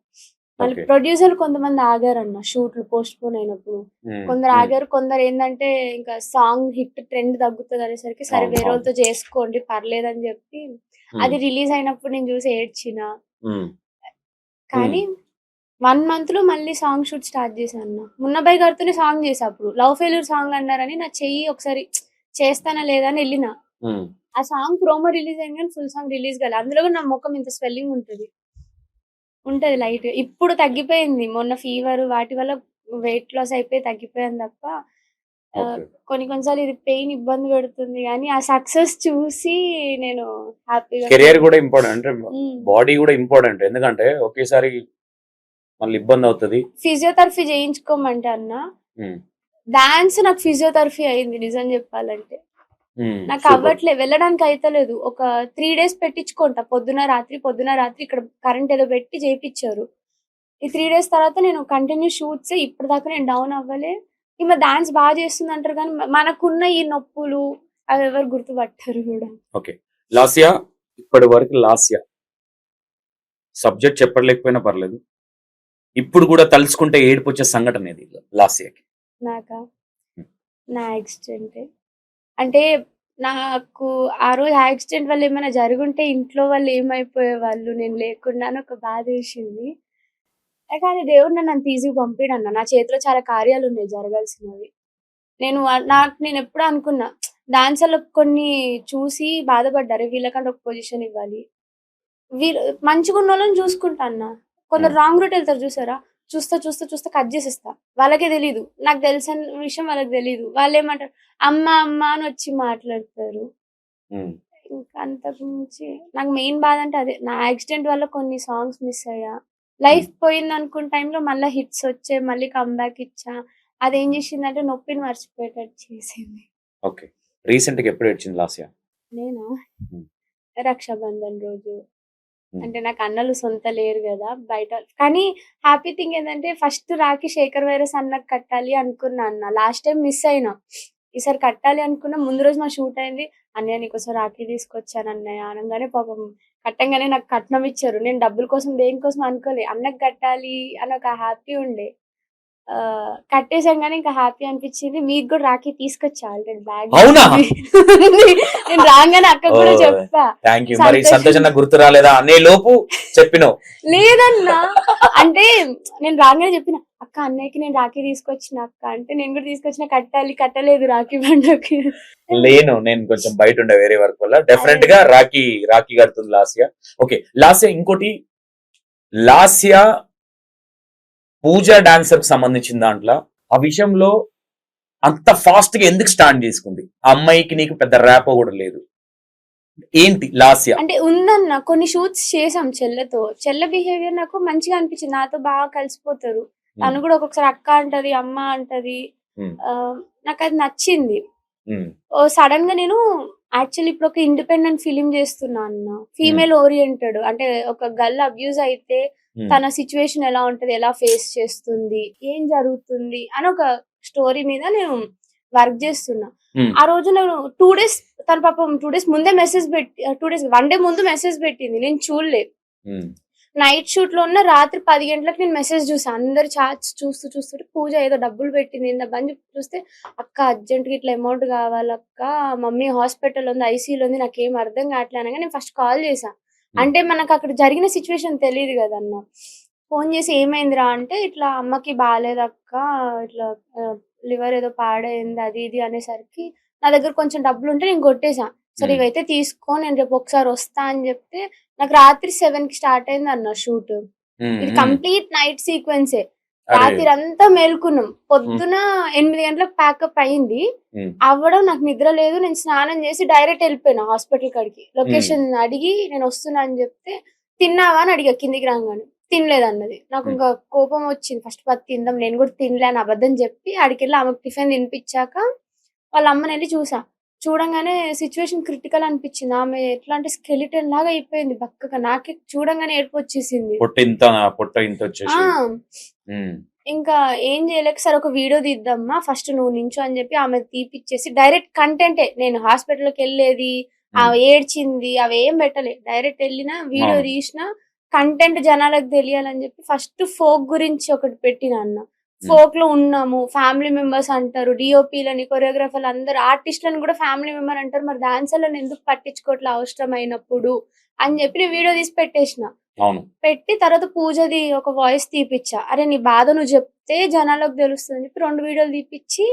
[SPEAKER 2] మళ్ళీ ప్రొడ్యూసర్లు కొంతమంది ఆగారన్న షూట్లు పోస్ట్‌పోన్ అయినప్పుడు. కొందరు ఆగారు. కొందరు ఏందంటే ఇంకా సాంగ్ హిట్ ట్రెండ్ తగ్గుతది అనేసరికి సరే వేరే వాళ్ళతో చేసుకోండి పర్లేదని చెప్పి, అది రిలీజ్ అయినప్పుడు నేను చూసి ఏడ్చినా. కానీ 1 మంత్‌లో మళ్ళీ సాంగ్ షూట్ స్టార్ట్ చేశానన్న. మున్నాబాయ్ గారితోనే సాంగ్ చేశా అప్పుడు. లవ్ ఫెయిల్యూర్ సాంగ్ అన్నారని నా చెయ్యి ఒకసారి చేస్తానా లేదా అని ఎళ్ళినా. ఆ సాంగ్ ప్రోమో రిలీజ్ అయింది కానీ ఫుల్ సాంగ్ రిలీజ్ కాలే. అందులో కూడా నా ముఖం ఇంత స్వెల్లింగ్ ఉంటది లైట్. ఇప్పుడు తగ్గిపోయింది. మొన్న ఫీవర్ వాటి వల్ల వెయిట్ లాస్ అయిపోయి తగ్గిపోయాను తప్ప
[SPEAKER 1] ఓకే.
[SPEAKER 2] కొన్ని కొన్నిసార్లు ఇది పెయిన్ ఇబ్బంది పెడుతుంది గానీ, ఆ సక్సెస్ చూసి నేను హ్యాపీగా
[SPEAKER 1] కెరియర్
[SPEAKER 2] ఫీల్
[SPEAKER 1] కూడా ఇంపార్టెంట్. అంటే
[SPEAKER 2] హ్మ్.
[SPEAKER 1] బాడీ కూడా ఇంపార్టెంట్. ఎందుకంటే ఒకేసారి మళ్ళీ ఇబ్బందవుతది.
[SPEAKER 2] ఫిజియోథెరపీ చేయించుకోమంటే అన్న,
[SPEAKER 1] హ్మ్.
[SPEAKER 2] డాన్స్ నాకు ఫిజియోథెరపీ అయింది నిజం చెప్పాలంటే. నాకు
[SPEAKER 1] సూపర్.
[SPEAKER 2] అవ్వట్లే. వెళ్ళడానికి అయితలేదు. ఒక 3 డేస్ పెట్టించుకుంటా. పొద్దున రాత్రి ఇక్కడ కరెంట్ ఏదో పెట్టి చేపిచ్చారు. ఈ 3 డేస్ తర్వాత నేను కంటిన్యూ షూట్సే ఇప్పటిదాకా నేను డౌన్ అవ్వలే. ఈమె డాన్స్ చేస్తుందంటారు గానీ, మనకున్న ఈ నొప్పులు అవెవరు గుర్తుపట్టరు గూడా.
[SPEAKER 1] ఓకే. లాస్య ఇప్పటి వరకు లాస్య సబ్జెక్ట్ చెప్పలేకపోయినా పర్లేదు. ఇప్పుడు కూడా తలుచుకుంటే ఏడుపొచ్చే సంఘటన ఇది లాస్యకి.
[SPEAKER 2] నాకా?
[SPEAKER 1] హ్మ్.
[SPEAKER 2] నా యాక్సిడెంటే. అంటే నాకు ఆ రోజు యాక్సిడెంట్ వల్ల ఏమైనా జరుగుంటే ఇంట్లో వాళ్ళు ఏమైపోయేవాళ్ళు నేను లేకుండా అని ఒక బాధేసింది. కానీ దేవుడు నన్ను అంత ఈజీగా పంపియడన్న. నా చేతిలో చాలా కార్యాలున్నాయి జరగాల్సినవి. నేనెప్పుడో అనుకున్నా. డాన్సర్‌లో కొన్ని చూసి బాధపడ్డా. అరే! వీళ్ళకంటే ఒక పొజిషన్ ఇవ్వాలి. వీళ్ళు మంచిగున్నోళ్ళని జూసుకుంటా అన్న. కొందరు
[SPEAKER 1] హ్మ్.
[SPEAKER 2] రాంగ్ రూట్ ఎళ్తారు జూసారా? చూస్తా కట్ జేసేస్తా. వాళ్ళకే తెలీదు. నాకు తెలుసన్న విషయం వాళ్ళకి తెలీదు. వాళ్ళేమంటారు, అమ్మ, అమ్మ అనొచ్చి మాట్లాడతారు.
[SPEAKER 1] హ్మ్.
[SPEAKER 2] ఇంకా అంతకు మించి నాకు మెయిన్ బాధంటే అదే. నా యాక్సిడెంట్ వల్ల కొన్ని సాంగ్స్ మిస్ అయ్యా. లైఫ్
[SPEAKER 1] హ్మ్.
[SPEAKER 2] పోయిందనుకున్న టైంలో మళ్ళా హిట్స్ వచ్చాయి. మళ్ళీ కమ్‌బ్యాక్ ఇచ్చా. అదేం జేసిందంటే నొప్పిని మర్చిపోయేటట్టు చేసింది.
[SPEAKER 1] ఓకే. రీసెంట్‌గా ఎప్పుడు ఏడ్చింది లాస్య?
[SPEAKER 2] నేనా?
[SPEAKER 1] హ్మ్.
[SPEAKER 2] రక్షాబంధన్ రోజు.
[SPEAKER 1] హ్మ్.
[SPEAKER 2] అంటే నాకు అన్నలు సొంత లేరు గదా! బయట కానీ హ్యాపీ థింగ్ ఏందంటే ఫస్ట్ రాఖీ శేఖర్ వైరస్ అన్నకి కట్టాలి అనుకున్నా అన్న. లాస్ట్ టైమ్ మిస్ అయినా. ఈసారి కట్టాలి అనుకున్నా. ముందు రోజు మా షూట్ అయింది. "అన్నయ్య నీకోసం రాఖీ తీసుకొచ్చానన్నయ్య" అనంగానే పాపం కట్టంగానే నాకు కట్నం ఇచ్చారు. నేను డబ్బుల కోసం దేనికోసం అనుకోలే. అన్నకి కట్టాలి అని ఒక హ్యాపీ ఉండే. కట్టేసాం గానీ ఇంకా హ్యాపీ అనిపిచ్చింది. మీకు గూడా రాఖీ తీసుకొచ్చా ఆల్రెడీ బ్యాగ్‌లో
[SPEAKER 1] అవునా?
[SPEAKER 2] ఉంది. నేను రాంగానే అక్కకి గూడా
[SPEAKER 1] ఓహ్!
[SPEAKER 2] చెప్పా.
[SPEAKER 1] Thank you. మరి సంతోషం
[SPEAKER 2] సంతోషం
[SPEAKER 1] నాకు గుర్తు రాలేదా అనే లోపు చెప్పినవు.
[SPEAKER 2] లేదన్నా. అంటే నేను రాంగానే చెప్పిన, "అక్క అన్నయ్యకి నేను రాఖీ తీసుకొచ్చిన అక్క" అంటే, "నేను కూడా తీసుకొచ్చిన కట్టాలి. కట్టలేదు రాఖీ పండగకి."
[SPEAKER 1] లేను. నేను కొంచెం బయటుండే వేరే వర్క్ వల్ల.
[SPEAKER 2] అదే.
[SPEAKER 1] డెఫినెట్‌గా రాఖీ కడుతుంది లాస్య. ఓకే. లాస్య ఇంకోటి లాస్య పూజా డాన్సర్‌కి సంబంధించిన దాంట్లో ఆ విషయంలో అంత ఫాస్ట్‌గా ఎందుకు స్టార్ట్ చేసుకుంది? ఆ అమ్మాయికి నీకు పెద్ద ర్యాపో కూడా లేదు. ఏంటి లాస్య?
[SPEAKER 2] అంటే ఉందన్న. కొన్ని షూట్స్ చేసాం చెల్లెతో. చెల్లె బిహేవియర్ నాకు మంచిగా అనిపించింది. నాతో బాగా కలిసిపోతారు.
[SPEAKER 1] హ్మ్.
[SPEAKER 2] తను కూడా ఒక్కొక్కసారి అక్క అంటది, అమ్మ అంటది.
[SPEAKER 1] హ్మ్.
[SPEAKER 2] నాకది నచ్చింది.
[SPEAKER 1] హ్మ్.
[SPEAKER 2] సడెన్‌గా నేను యాక్చువల్లీ ఇప్పుడొక ఇండిపెండెంట్ ఫిల్మ్ చేస్తున్నా అన్న.
[SPEAKER 1] హ్మ్.
[SPEAKER 2] Female oriented. అంటే ఒక గర్ల్ అబ్యూజ్ అయితే
[SPEAKER 1] హ్మ్.
[SPEAKER 2] తన సిట్యుయేషన్ ఎలా ఉంటది? ఎలా ఫేస్ చేస్తుంది? ఏం జరుగుతుంది? అని ఒక స్టోరీ మీద నేను వర్క్ చేస్తున్నా.
[SPEAKER 1] హ్మ్.
[SPEAKER 2] ఆ రోజు నేను 2 డేస్ తను పాపం 2 డేస్ ముందే మెసేజ్ పెట్టి 2 డేస్ 1 డే ముందు మెసేజ్ పెట్టింది. నేను చూడలే.
[SPEAKER 1] హ్మ్.
[SPEAKER 2] నైట్ షూట్‌లో ఉన్న రాత్రి 10 గంటలకు నేను మెసేజ్ చూసా. అందరి చాట్స్ చూస్తుంటే పూజ ఏదో డబ్బులు పెట్టింది. ఏందబ్బా అని చెప్పి చూస్తే, "అక్క అర్జెంట్‌గా ఇట్లా అమౌంట్ కావాలక్క. మమ్మీ హాస్పిటల్‌లో ఉంది. ఐసీయూలో ఉంది. నాకేం అర్థం కావట్లే" అనంగా నేను ఫస్ట్ కాల్ చేశా.
[SPEAKER 1] హ్మ్.
[SPEAKER 2] అంటే మనకక్కడ జరిగిన సిట్యుయేషన్ తెలీదు గదన్న. ఫోను చేసి "ఏమైందిరా" అంటే, "ఇట్లా అమ్మకి బాలేదక్క. ఇట్లా లివర్ ఏదో పాడయింది" అది ఇది అనేసరికి నా దగ్గర కొంచెం డబ్బులుంటే నేను కొట్టేసా. "సరే
[SPEAKER 1] హ్మ్.
[SPEAKER 2] ఇవైతే తీసుకో. నేను రేపు ఒకసారి వస్తా" అని చెప్తే నాకు రాత్రి 7కి స్టార్ట్ అయిందన్న షూట్.
[SPEAKER 1] హ్మ్.
[SPEAKER 2] ఇది
[SPEAKER 1] హ్మ్.
[SPEAKER 2] కంప్లీట్ నైట్ సీక్వెన్సే.
[SPEAKER 1] అరే!
[SPEAKER 2] రాత్రంతా మేలుకున్నాం.
[SPEAKER 1] హ్మ్.
[SPEAKER 2] పొద్దున 8 గంటలకు ప్యాకప్ అయింది.
[SPEAKER 1] హ్మ్.
[SPEAKER 2] అవ్వడం నాకు నిద్ర లేదు. నేను స్నానం చేసి డైరెక్ట్ ఎళ్ళిపోయినా హాస్పిటల్ కాడికి.
[SPEAKER 1] హ్మ్.
[SPEAKER 2] లొకేషన్ అడిగి నేనొస్తున్నా అని జెప్తే, "తిన్నావా?" అని అడిగా కిందికి రాంగానే. తినలేదన్నది.
[SPEAKER 1] హ్మ్.
[SPEAKER 2] నాకింక కోపం వచ్చింది. ఫస్ట్ పది తిందాం. నేను గూడా తినలే అని అబద్ధం జెప్పి ఆడికెళ్ళి ఆమెకు టిఫిన్ తినిపిచ్చాక వాళ్ళ అమ్మనెళ్లి చూసా. చూడంగానే సిట్యుయేషన్ క్రిటికల్ అనిపిచ్చింది. ఆమె ఎట్లా అంటే స్కెలిటన్ లాగా అయిపోయింది బక్కగా. నాకే చూడంగానే ఏడుపొచ్చేసింది.
[SPEAKER 1] పొట్ట
[SPEAKER 2] ఆ!
[SPEAKER 1] ఇంతొచ్చేసి. హ్మ్.
[SPEAKER 2] ఇంకా ఏం జేయలేక సరే ఒక వీడియో తీద్దామా ఫస్ట్ నువ్వు నించో అని జెప్పి ఆమెది తీపిచ్చేసి డైరెక్ట్ కంటెంటే. నేను హాస్పిటల్‌కెళ్ళేది,
[SPEAKER 1] హ్మ్.
[SPEAKER 2] ఆమె ఏడ్చింది అవేం బెట్టలే. డైరెక్ట్ ఎళ్ళినా, వీడియో
[SPEAKER 1] అవును.
[SPEAKER 2] తీసినా, కంటెంట్ జనాలకు తెలియాలని జెప్పి ఫస్ట్ ఫోక్ గురించి ఒకటి పెట్టినా అన్న.
[SPEAKER 1] హ్మ్.
[SPEAKER 2] ఫోక్‌లో ఉన్నాము. ఫ్యామిలీ మెంబర్స్ అంటారు. డీఓపీలని, కొరియోగ్రాఫర్‌లు అందరూ ఆర్టిస్ట్‌లని గూడా ఫ్యామిలీ మెంబర్ అంటారు. మరి డాన్సర్‌లని ఎందుకు పట్టించుకోవట్లే అవసరమైనప్పుడు అని జెప్పి నేను వీడియో తీసి పెట్టేసిన.
[SPEAKER 1] అవును.
[SPEAKER 2] పెట్టి తర్వాత పూజది ఒక వాయిస్ తీపిచ్చా. అరే! నీ బాధ నువ్వు జెప్తే జనాలకు దెలుస్తదని జెప్పి 2 వీడియోలు తీపిచ్చి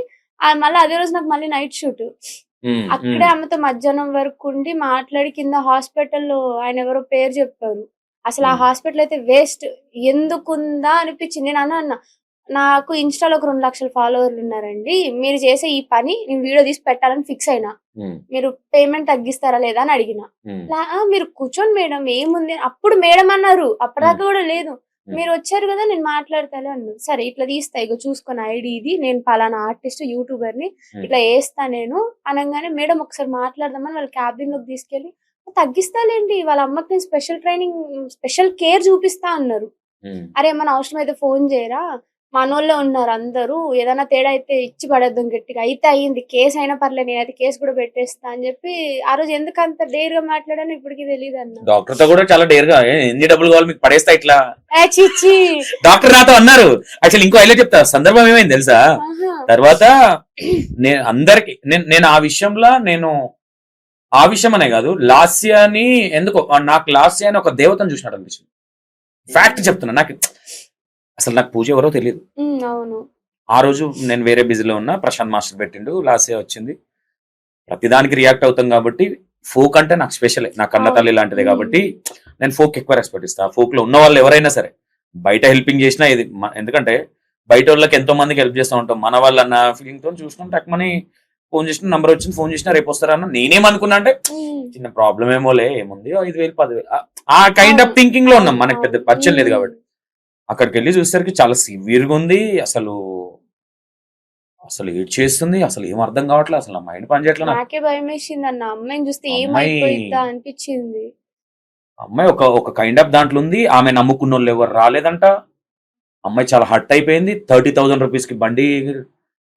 [SPEAKER 2] మళ్ళా అదే రోజు నాకు మళ్ళీ నైట్ షూట్.
[SPEAKER 1] హ్మ్.
[SPEAKER 2] అక్కడే
[SPEAKER 1] హ్మ్.
[SPEAKER 2] ఆమెతో మధ్యాహ్నం వరకుండి మాట్లాడి కింద హాస్పిటల్‌లో ఆయనెవరో పేరు జెప్పారు. అసలు ఆ
[SPEAKER 1] హ్మ్.
[SPEAKER 2] హాస్పిటల్ అయితే వేస్ట్. ఎందుకుందా అనిపిచ్చింది. నేను అన్నా నాకు ఇన్‌స్టాలో ఒక 2,00,000 ఫాలోవర్లు ఉన్నారండి. మీరు చేసే ఈ పని నేను వీడియో తీసి పెట్టాలని ఫిక్స్ అయినా.
[SPEAKER 1] ఉమ్,
[SPEAKER 2] మీరు పేమెంట్ తగ్గిస్తారా లేదా అని అడిగిన.
[SPEAKER 1] ఉమ్,
[SPEAKER 2] మీరు కూర్చోండి మేడం ఏముంది అప్పుడు మేడం అన్నారు. అప్పటిదాకా కూడా లేదు.
[SPEAKER 1] ఉమ్,
[SPEAKER 2] మీరు వచ్చారు కదా నేను మాట్లాడతాను అన్నారు. సరే ఇట్లా తీస్తా ఇగో చూసుకొని ఐడి ఇది నేను పలానా ఆర్టిస్ట్ యూట్యూబర్ ని
[SPEAKER 1] ఉమ్.
[SPEAKER 2] ఇట్లా వేస్తా నేను అనగానే మేడం ఒకసారి మాట్లాడదామని వాళ్ళ క్యాబిన్ లోకి తీసుకెళ్లి తగ్గిస్తాలేండి వాళ్ళ అమ్మకి నేను స్పెషల్ ట్రైనింగ్ స్పెషల్ కేర్ చూపిస్తా అన్నారు.
[SPEAKER 1] ఉమ్.
[SPEAKER 2] అరే ఏమన్నా అవసరం అయితే ఫోన్ చేయరా మనోళ్ళే ఉన్నారు అందరూ ఏదైనా తేడా అయితే ఇచ్చి పడేద్దాం గట్టిగా అయితే అయ్యింది కేసు అయినా పర్లేదు నేనైతే కేసు కూడా పెట్టేస్తా అని చెప్పి ఆ రోజు ఎందుకు అంత డేర్ గా మాట్లాడాను ఇప్పటికి తెలియదు అన్న.
[SPEAKER 1] డాక్టర్ తో కూడా చాలా డేర్ గా ఎన్ని డబ్బులు కావాలి మీకు పడేస్తా ఇట్లా
[SPEAKER 2] చిచ్చి
[SPEAKER 1] డాక్టర్ నాతో అన్నారు. యాక్చువల్లీ ఇంకో హైలైట్ చెప్తా, సందర్భం ఏమైంది తెలుసా, తర్వాత నేను అందరికి నేను ఆ విషయం అనే కాదు లాస్యాని ఎందుకో నాకు లాస్య అని ఒక దేవతను చూసినట్టు అనిపించింది. ఫ్యాక్ట్ చెప్తున్నా, నాకు పూజ ఎవరో తెలియదు.
[SPEAKER 2] అవును
[SPEAKER 1] ఆ రోజు నేను వేరే బిజీలో ఉన్నా, ప్రశాంత్ మాస్టర్ పెట్టిండు, లాస్య వచ్చింది. ప్రతిదానికి రియాక్ట్ అవుతాం కాబట్టి ఫోక్ అంటే నాకు స్పెషల్, నా కన్న తల్లి లాంటిదే కాబట్టి నేను ఫోక్ ఎక్కువ రెస్పెక్ట్ ఇస్తా. ఫోక్ లో ఉన్న వాళ్ళు ఎవరైనా సరే బయట హెల్పింగ్ చేసినా ఇది ఎందుకంటే బయట వాళ్ళకి ఎంతో మందికి హెల్ప్ చేస్తూ ఉంటాం, మన వాళ్ళు అన్న ఫీలింగ్ తో చూసుకుంటే టక్మని ఫోన్ చేసిన నంబర్ వచ్చింది, ఫోన్ చేసినా రేపు వస్తారన్న. నేనేమనుకున్నా అంటే చిన్న ప్రాబ్లం ఏమోలే ఏముంది 5,000 10,000 ఆ కైండ్ ఆఫ్ థింకింగ్ లో ఉన్నాం, మనకి పెద్ద పరిచయం లేదు కాబట్టి. అక్కడికి వెళ్ళి చూసేసరికి చాలా సివియర్ గా ఉంది, అసలు ఏడ్ చేస్తుంది, అసలు ఏం అర్థం కావట్లేదు, అసలు నా మైండ్ పని చేయట్లేదు.
[SPEAKER 2] నాకే భయం వేసింది అన్న అమ్మాయిని చూస్తే ఏమైపోయిందా అనిపించింది.
[SPEAKER 1] అమ్మాయి ఒక కైండ్ ఆఫ్ దాంట్లో ఉంది, ఆమె నమ్ముకున్న వాళ్ళు ఎవరు రాలేదంట, అమ్మాయి చాలా హర్ట్ అయిపోయింది. 30,000 రూపీస్ కి బండి.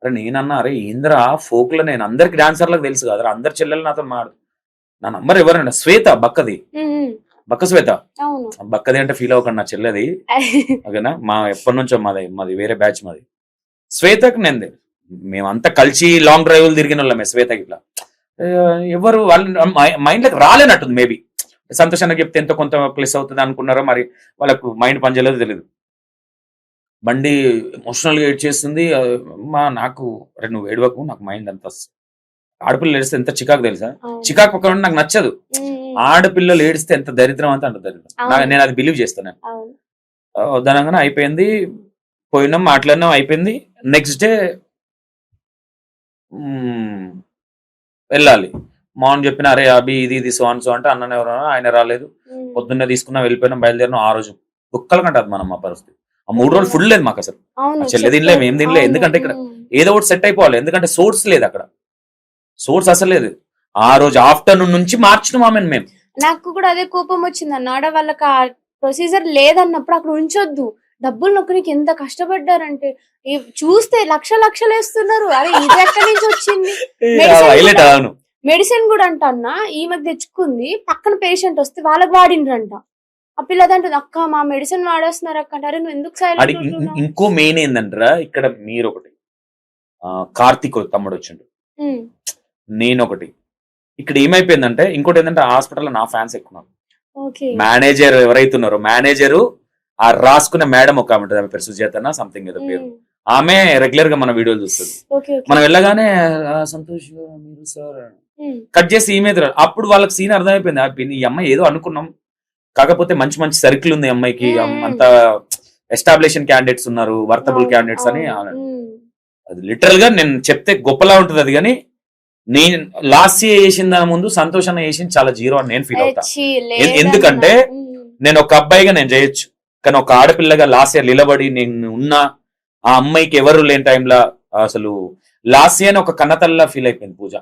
[SPEAKER 1] అరే నేనన్నా అరే ఏంద్రా ఫోక్ లో నేను అందరికి డాన్సర్లకు తెలుసు కదా, అందరి చెల్లెలు నాతో నా నంబర్ ఎవరండి శ్వేత బక్కది, బక్క శ్వేత బక్కది అంటే ఫీల్ అవ్వకండి నా చెల్లెది ఓకేనా, మా ఎప్పటి నుంచో మాది వేరే బ్యాచ్ మాది. శ్వేతకు నేను మేమంతా కలిసి లాంగ్ డ్రైవ్లు తిరిగిన వాళ్ళమే. శ్వేతకి ఇట్లా ఎవరు వాళ్ళ మైండ్ లకు రాలేనట్టుంది, మేబీ సంతోషానికి చెప్తే ఎంతో కొంత ప్లస్ అవుతుంది అనుకున్నారో మరి, వాళ్ళకు మైండ్ పనిచేయలేదో తెలియదు. బండి ఎమోషనల్ గా ఏడ్ చేస్తుంది. నాకు అరే నువ్వు ఏడవకు, నాకు మైండ్ అంత ఆడపిల్లలు ఏడిస్తే ఎంత చికాకు తెలుసా, చికాకు ఒక నాకు నచ్చదు. ఆడపిల్లలు ఏడిస్తే ఎంత దరిద్రం అంత అంత దరిద్రం, నేను అది బిలీవ్ చేస్తాను. వద్దనగానే అయిపోయింది, పోయినాం మాట్లాడినాం అయిపోయింది. నెక్స్ట్ డే వెళ్ళాలి, మార్నింగ్ చెప్పిన అరే అభి ఇది సో అంటే అన్న ఎవరు ఆయన రాలేదు, పొద్దున్నే తీసుకున్నా వెళ్ళిపోయినాం, బయలుదేరినాం. ఆ రోజు కుక్కలు కంటది మనం మా పరిస్థితి. ఆ 3 రోజులు ఫుల్ లేదు మాకు, అసలు చెల్లె తినలేము ఏం తినలేదు. ఎందుకంటే ఇక్కడ ఏదో ఒకటి సెట్ అయిపోవాలి, ఎందుకంటే సోర్స్ లేదు అక్కడ, సోర్స్ అసలు లేదు. ఆ రోజు ఆఫ్టర్నూన్ నుంచి మార్చినాం ఆమెను మేము.
[SPEAKER 2] నాకు కూడా అదే కోపం వచ్చింది అన్నాడ, వాళ్ళకి ఆ ప్రొసీజర్ లేదన్నప్పుడు అక్కడ ఉంచొద్దు. డబ్బులు నొక్కనికి ఎంత కష్టపడ్డారంటే చూస్తే లక్షలు వేస్తున్నారు. అరే ఇది ఎక్కడి నుంచి వచ్చింది, మెడిసిన్ కూడా అంట అన్న ఈమెకు తెచ్చుకుంది, పక్కన పేషెంట్ వస్తే వాళ్ళకి వాడిండ్రంట. ఆ పిల్లదంటుంది అక్క మా మెడిసిన్ వాడేస్తున్నారు అక్క అంటే, అరే నువ్వు ఎందుకు సైలెంట్.
[SPEAKER 1] ఇంకో మెయిన్ ఏందంటారా ఇక్కడ, మీరు ఒకటి కార్తీక్ తమ్ముడు వచ్చిండు, నేను ఒకటి. ఇక్కడ ఏమైపోయిందంటే ఇంకోటి ఏంటంటే హాస్పిటల్లో నా ఫ్యాన్స్ ఎక్కువ. మేనేజర్ ఎవరైతే ఉన్నారో మేనేజరు ఆ రాసుకున్న మేడం ఒక ఆమె ఉంటుంది, ఆమె పేరు సుజాత సంథింగ్ ఏదో పేరు, ఆమె రెగ్యులర్ గా మన వీడియోలు చూస్తుంది. మనం వెళ్ళగానే సంతోష్ మీరు సార్ కట్ చేసి ఈమె అప్పుడు వాళ్ళకి సీన్ అర్థమైపోయింది, ఈ అమ్మాయి ఏదో అనుకున్నాం, కాకపోతే మంచి మంచి సర్కిల్ ఉంది అమ్మాయికి, అంత ఎస్టాబ్లిషన్ క్యాండిడేట్స్ ఉన్నారు, వర్తబుల్ క్యాండిడేట్స్ అని. అది లిటరల్ గా నేను చెప్తే గొప్పలా ఉంటుంది అది, కానీ నేను లాస్ట్ ఇయర్ చేసిన దాని ముందు సంతోషాన్ని చేసింది చాలా జీరో అని నేను ఫీల్ అవుతా. ఎందుకంటే నేను ఒక అబ్బాయిగా నేను చేయొచ్చు, కానీ ఒక ఆడపిల్లగా లాస్ట్ ఇయర్ నిలబడి నేను ఉన్న ఆ అమ్మాయికి ఎవరు లేని టైంలో అసలు లాస్ట్ ఇయర్ ఒక కన్నతల్లా ఫీల్ అయిపోయింది పూజ.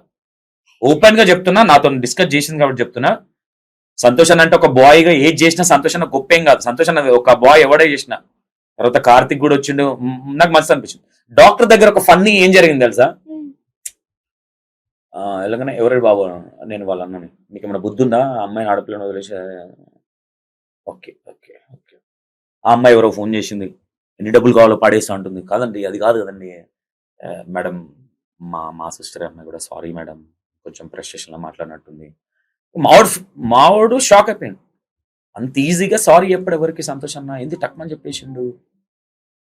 [SPEAKER 1] ఓపెన్ గా చెప్తున్నా, నాతో డిస్కస్ చేసింది కాబట్టి చెప్తున్నా. సంతోషాన్ని అంటే ఒక బాయ్ గా ఏది చేసినా సంతోషాన్ని గొప్ప ఏం కాదు, సంతోషాన్ని ఒక బాయ్ ఎవడే చేసినా. తర్వాత కార్తిక్ కూడా వచ్చిండు, నాకు మంచి అనిపించింది. డాక్టర్ దగ్గర ఒక ఫన్నీ ఏం జరిగింది తెలుసా, ఎలాగనే ఎవరు బాబు నేను వాళ్ళ అన్నని, నీకు ఏమైనా బుద్ధి ఉందా, అమ్మాయిని ఆడపిల్లని వదిలేసి. ఓకే ఓకే ఓకే ఆ అమ్మాయి ఎవరో ఫోన్ చేసింది, ఎన్ని డబ్బులు కావాలో పాడేస్తా ఉంటుంది. కాదండి అది కాదు కదండి మేడం, మా సిస్టర్ అమ్మాయి కూడా సారీ మేడం కొంచెం ఫ్రస్ట్రేషన్ లో మాట్లాడినట్టుంది. మావాడు షాక్ అయిపోయింది, అంత ఈజీగా సారీ చెప్పాడు ఎవరికి, సంతోష్ అన్న ఏంది టక్మని చెప్పేసిండు.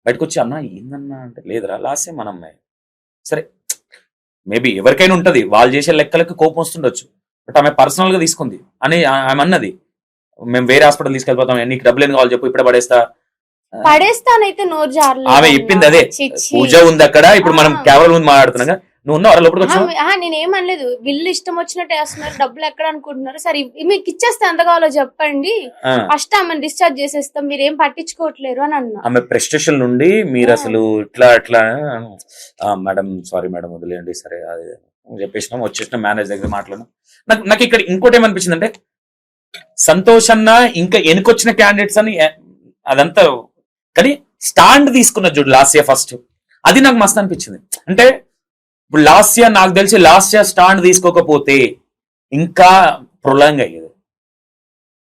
[SPEAKER 1] బయటకు వచ్చి అన్న ఏందన్నా అంటే లేదురా లాస్ట్ మన అమ్మాయి. సరే మేబీ ఎవరికైనా ఉంటది, వాళ్ళు చేసే లెక్కలకి కోపం వస్తుండొచ్చు, బట్ ఆమె పర్సనల్ గా తీసుకుంది అని ఆమె అన్నది. మేము వేరే హాస్పిటల్ తీసుకెళ్ళిపోతాం, నీకు డబ్బులు ఎందుకు కావాలి చెప్పు ఇప్పుడే పడేస్తా
[SPEAKER 2] పడేస్తానైతే నోరు జారలేదు
[SPEAKER 1] ఆమె
[SPEAKER 2] అన్న.
[SPEAKER 1] చెప్పింది అదే,
[SPEAKER 2] చిచ్చి.
[SPEAKER 1] పూజ ఉంది అక్కడ, ఇప్పుడు మనం కెమెరా ముందు మాట్లాడుతున్నాం కదా, నువ్వు ఉన్నావు లోపలికి వచ్చావు.
[SPEAKER 2] నేనేమనలేదు, వీళ్ళు ఇష్టం వచ్చినట్టు వేస్తున్నారు, డబ్బులు ఎక్కడ అనుకుంటున్నారు, సరే మీకు ఇచ్చేస్తే ఎంత కావాలో చెప్పండి, ఫస్ట్ ఆమెను డిశ్చార్జ్ చేసేస్తాం, మీరు ఏం పట్టించుకోవట్లేరు అని అన్నా.
[SPEAKER 1] ఆమె ప్రెస్టేషన్ నుండి మీరు అసలు ఇట్లా మేడం సారీ మేడం వదిలేయండి, సరే అది చెప్పేసినాం, వచ్చేసిన మేనేజ్ దగ్గర మాట్లాడినాం. నాకు ఇక్కడ ఇంకోటి ఏమనిపించింది అంటే, సంతోష్ అన్న ఇంకా ఎనుకొచ్చిన క్యాండిడేట్స్ అని అదంతా, కానీ స్టాండ్ తీసుకున్న చూడు లాస్ట్ ఇయర్ ఫస్ట్, అది నాకు మస్తు అనిపించింది. అంటే ఇప్పుడు లాస్ట్ ఇయర్ నాకు తెలిసి లాస్ట్ ఇయర్ స్టాండ్ తీసుకోకపోతే ఇంకా ప్రొలాంగ్ అయ్యేది.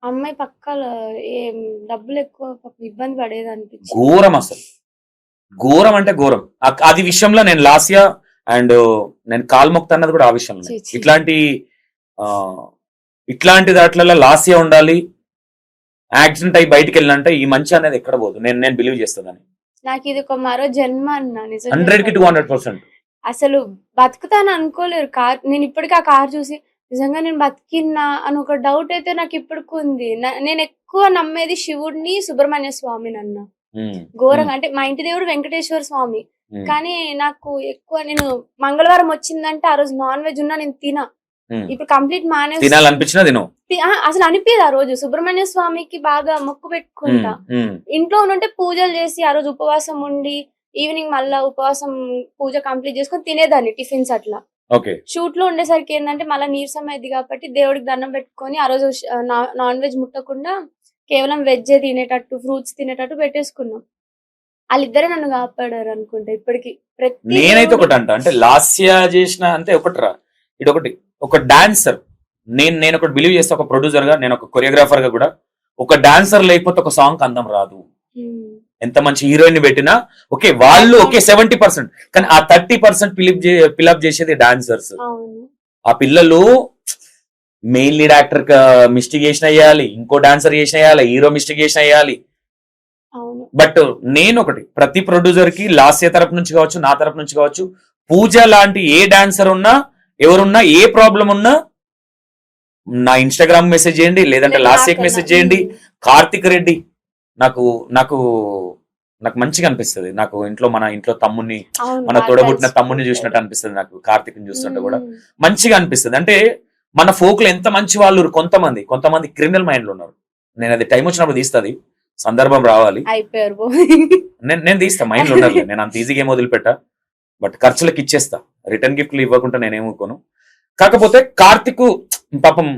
[SPEAKER 2] అమ్మాయి పక్కల ఏం డబ్బులు ఎక్కువ ఇబ్బంది పడేది అనిపించింది.
[SPEAKER 1] ఘోరం, అసలు ఘోరం అంటే ఘోరం. అది విషయంలో నేను లాస్ట్ ఇయర్ అండ్ నేను కాల్మొక్త అన్నది కూడా ఆ విషయంలో. ఇట్లాంటి దాంట్లో లాస్ట్ ఇయర్ ఉండాలి. యాక్సిడెంట్ అయ్యి బయటికి వెళ్ళినంటే ఈ మంచి అనేది ఎక్కడ పోదు, నేను బిలీవ్ చేస్తాను.
[SPEAKER 2] నాకు ఇది ఒక మరో జన్మ అన్న,
[SPEAKER 1] 100 కి 200%.
[SPEAKER 2] అసలు బతుకుతాను అనుకోలేరు. కార్ నేను ఇప్పటికీ ఆ కార్ చూసి నిజంగా నేను బతికిన్నా అని ఒక డౌట్ అయితే నాకు ఇప్పటికి ఉంది. నేను ఎక్కువ నమ్మేది శివుడిని, సుబ్రహ్మణ్య స్వామిని అన్న. ఘోరంగా అంటే మా ఇంటి దేవుడు వెంకటేశ్వర స్వామి, కానీ నాకు ఎక్కువ నేను మంగళవారం వచ్చిందంటే ఆ రోజు నాన్ వెజ్ ఉన్నా నేను తినా. ఇప్పుడు కంప్లీట్
[SPEAKER 1] తినాలనిపించినా తిను,
[SPEAKER 2] అసలు అనిపించదు. ఆ రోజు సుబ్రహ్మణ్య స్వామికి బాగా మొక్కు పెట్టుకుంటా, ఇంట్లో ఉంటే పూజలు చేసి ఆ రోజు ఉపవాసం ఉండి ఈవినింగ్ మళ్ళా ఉపవాసం పూజ కంప్లీట్ చేసుకొని తినేదాన్ని టిఫిన్స్ అట్లా. షూట్ లో ఉండేసరికి ఏంటంటే మళ్ళీ నీరసం అయింది కాబట్టి దేవుడికి దండం పెట్టుకొని ఆ రోజు నాన్ వెజ్ ముట్టకుండా కేవలం వెజ్ తినేటట్టు, ఫ్రూట్స్ తినేటట్టు పెట్టేసుకున్నాం. వాళ్ళిద్దరే నన్ను కాపాడారు అనుకుంటా ఇప్పటికి.
[SPEAKER 1] నేనైతే ఒకటి అంటే లాస్య చేసిన అంటే ఒకటిరా, ఇదొకటి ఒక డాన్సర్. నేను ఒకటి బిలీవ్ చేస్తా, ఒక ప్రొడ్యూసర్ గా, నేను ఒక కొరియోగ్రాఫర్ గా కూడా, ఒక డాన్సర్ లేకపోతే ఒక సాంగ్ అందం రాదు. ఎంత మంచి హీరోయిన్ పెట్టినా ఓకే, వాళ్ళు ఓకే 70%, కానీ ఆ 30% ఫిలప్ చేసేది డాన్సర్స్. ఆ పిల్లలు మెయిన్ లీడ్ యాక్టర్ మిస్టేక్ చేసిన అయ్యాలి, ఇంకో డాన్సర్ చేసిన అయ్యాలి, హీరో మిస్టేక్ చేసిన అయ్యాలి. బట్ నేను ఒకటి, ప్రతి ప్రొడ్యూసర్ కి లాస్య తరపు నుంచి కావచ్చు, నా తరపు నుంచి కావచ్చు, పూజ లాంటి ఏ డాన్సర్ ఉన్నా, ఎవరున్నా, ఏ ప్రాబ్లం ఉన్నా నా ఇన్స్టాగ్రామ్ మెసేజ్ చేయండి, లేదంటే లాస్యకి మెసేజ్ చేయండి. కార్తిక్ రెడ్డి నాకు నాకు నాకు మంచిగా అనిపిస్తుంది. నాకు మన ఇంట్లో తమ్ముని, మన తోడబుట్టిన తమ్ముని చూసినట్టు అనిపిస్తుంది. నాకు కార్తిక్ ని చూస్తుంటే కూడా మంచిగా అనిపిస్తుంది. అంటే మన ఫోక్ లో ఎంత మంచి వాళ్ళు, కొంతమంది క్రిమినల్ మైండ్ లో ఉన్నారు. నేను అది టైం వచ్చినప్పుడు తీస్తుంది, సందర్భం రావాలి, నేను తీస్తా. మైండ్ లో ఉన్నారు, నేను అంత ఈజీగా ఏం వదిలిపెట్టా, బట్ ఖర్చులకు ఇచ్చేస్తా. రిటర్న్ గిఫ్ట్లు ఇవ్వకుండా నేనేమనుకోను. కాకపోతే పాపం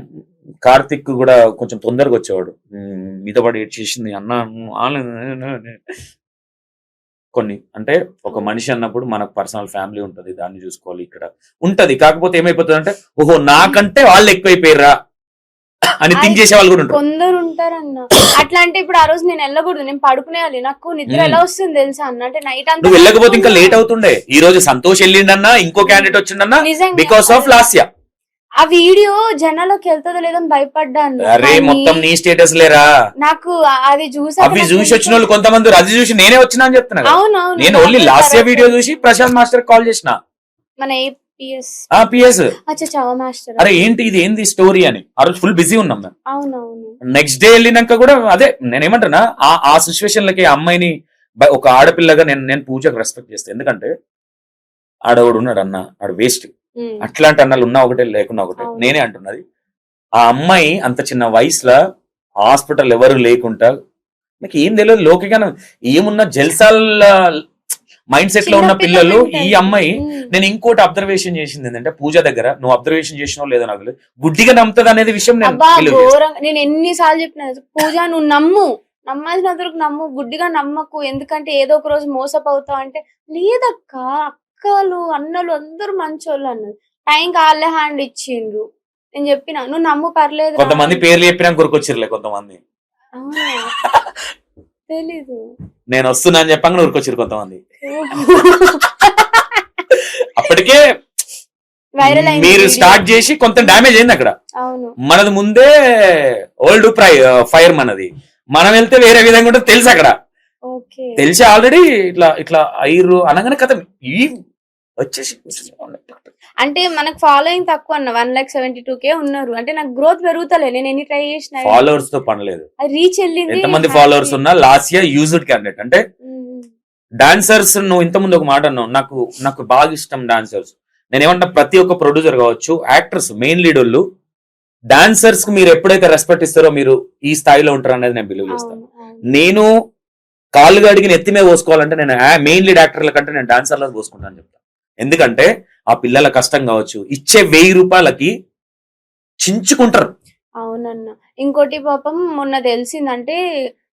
[SPEAKER 1] కార్తిక్ కూడా కొంచెం తొందరగా వచ్చేవాడు, మీద పడి చేసింది అన్న కొన్ని. అంటే ఒక మనిషి అన్నప్పుడు మనకు పర్సనల్ ఫ్యామిలీ ఉంటది, దాన్ని చూసుకోవాలి, ఇక్కడ ఉంటది. కాకపోతే ఏమైపోతుంది అంటే, ఓహో నాకంటే వాళ్ళు ఎక్కువైపోయారా అని థింక్ చేసే వాళ్ళు కూడా ఉంటారు.
[SPEAKER 2] కొందరు ఉంటారన్న అట్లా. అంటే ఇప్పుడు ఆ రోజు నేను వెళ్ళకూడదు, నేను పడుకునేయాలి, నాకు నిద్ర ఎలా వస్తుంది తెలుసా అన్న. అంటే నైట్ అంతా
[SPEAKER 1] నువ్వు వెళ్ళకపోతే ఇంకా లేట్ అవుతుండే. ఈ రోజు సంతోష్ వెళ్ళిండన్నా, ఇంకో క్యాండిడేట్ వచ్చిండన్నా, బికాస్ ఆఫ్ లాస్య.
[SPEAKER 2] ఆ వీడియో జనాల్లోకి వెళ్తుందో లేదని భయపడ్డాను.
[SPEAKER 1] అరే మొత్తం నీ స్టేటస్ లేరా,
[SPEAKER 2] నాకు అది చూసి
[SPEAKER 1] వచ్చిన వాళ్ళు కొంతమంది అది చూసి నేనే వచ్చినా అని చెప్తున్నా.
[SPEAKER 2] అవునవును,
[SPEAKER 1] నేను ఓన్లీ లాస్య వీడియో చూసి ప్రశాంత్ మాస్టర్ కాల్ చేసిన,
[SPEAKER 2] మన
[SPEAKER 1] పిఎస్
[SPEAKER 2] మాస్టర్.
[SPEAKER 1] అరే ఏంటి ఇది, ఏంది స్టోరీ అని. ఆ రోజు ఫుల్ బిజీ ఉన్నాం మేము.
[SPEAKER 2] అవునవును.
[SPEAKER 1] నెక్స్ట్ డే వెళ్ళినాక కూడా అదే నేనేమంటున్నా, ఆ సిచ్యువేషన్ లకి అమ్మాయిని ఒక ఆడపిల్లగా నేను పూజకు రెస్పెక్ట్ చేస్తాను. ఎందుకంటే ఆడవాడు ఉన్నాడు అన్న, ఆడు వేస్ట్. అట్లాంటి అన్నలు ఉన్నా ఒకటే, లేకున్నా ఒకటే. నేనే అంటున్నది, ఆ అమ్మాయి అంత చిన్న వయసులో హాస్పిటల్ ఎవరు లేకుండా, నాకు ఏం తెలియదు, లోకగానే ఏమున్నా జల్సాల మైండ్ సెట్ లో ఉన్న పిల్లలు. ఈ అమ్మాయి, నేను ఇంకోటి అబ్జర్వేషన్ చేసింది ఏంటంటే, పూజ దగ్గర, నువ్వు అబ్జర్వేషన్ చేసినావు లేదో నాకు గుడ్డిగా నమ్ముతుంది అనేది విషయం
[SPEAKER 2] నేను ఎన్నిసార్లు చెప్పిన, పూజ నువ్వు నమ్మాల్సిన అందరికి నమ్ము, గుడ్డిగా నమ్మకు, ఎందుకంటే ఏదో ఒక రోజు మోసపోతావు అంటే, లేదక్క అక్కలు అన్నలు అందరూ మంచోళ్ళు అన్నారు. టైం కాళ్ళే హ్యాండ్ ఇచ్చిండ్రు. నేను చెప్పిన నువ్వు నమ్ము పర్లేదు.
[SPEAKER 1] కొంతమంది పేర్లు చెప్పినా గురికొచ్చిర్లే, కొంతమంది
[SPEAKER 2] తెలీదు.
[SPEAKER 1] నేను వస్తున్నా అని చెప్పంగా ఊరికొచ్చారు కొంతమంది. అప్పటికే వైరల్ మీరు స్టార్ట్ చేసి కొంత డ్యామేజ్ అయింది అక్కడ. మనది ముందే ఓల్డ్ ఫైర్, మనం వెళ్తే వేరే విధంగా ఉంటుంది తెలుసు అక్కడ. తెలిసి ఆల్రెడీ ఇట్లా ఇట్లా ఐరు అనగానే కథ ఈ వచ్చేసి
[SPEAKER 2] అంటే మనకు ఫాలోయింగ్ తక్కువ అన్న 1,72,000 ఉన్నారు. అంటే నాకు గ్రోత్ పెరుగుతలే, నేను ఎన్ని ట్రై చేసినా
[SPEAKER 1] ఫాలోవర్స్ తో పనిలేదు,
[SPEAKER 2] రీచ్ వెళ్ళింది.
[SPEAKER 1] ఎంతమంది ఫాలోవర్స్ ఉన్నా లాస్ట్ ఇయర్ యూజ్డ్ క్యాండిడేట్. అంటే డాన్సర్స్, నువ్వు ఇంత ముందు ఒక మాట అన్నావు, నాకు బాగా ఇష్టం డాన్సర్స్. నేనేమంటా, ప్రతి ఒక్క ప్రొడ్యూసర్ కావచ్చు, యాక్టర్స్, మెయిన్ లీడ్ వాళ్ళు డాన్సర్స్ కు మీరు ఎప్పుడైతే రెస్పెక్ట్ ఇస్తారో మీరు ఈ స్థాయిలో ఉంటారు అనేది నేను బిలీవ్ చేస్తాను. నేను కాళ్ళు అడిగిన ఎత్తి మీద పోసుకోవాలంటే నేను మెయిన్ లీడ్ యాక్టర్ల కంటే నేను డాన్సర్లకు పోసుకుంటాను చెప్తాను. ఎందుకంటే ఆ పిల్లల కష్టం కావచ్చు, ఇచ్చే 1000 రూపాయలకి చించుకుంటారు.
[SPEAKER 2] అవునన్న. ఇంకోటి పాపం మొన్న తెలిసిందంటే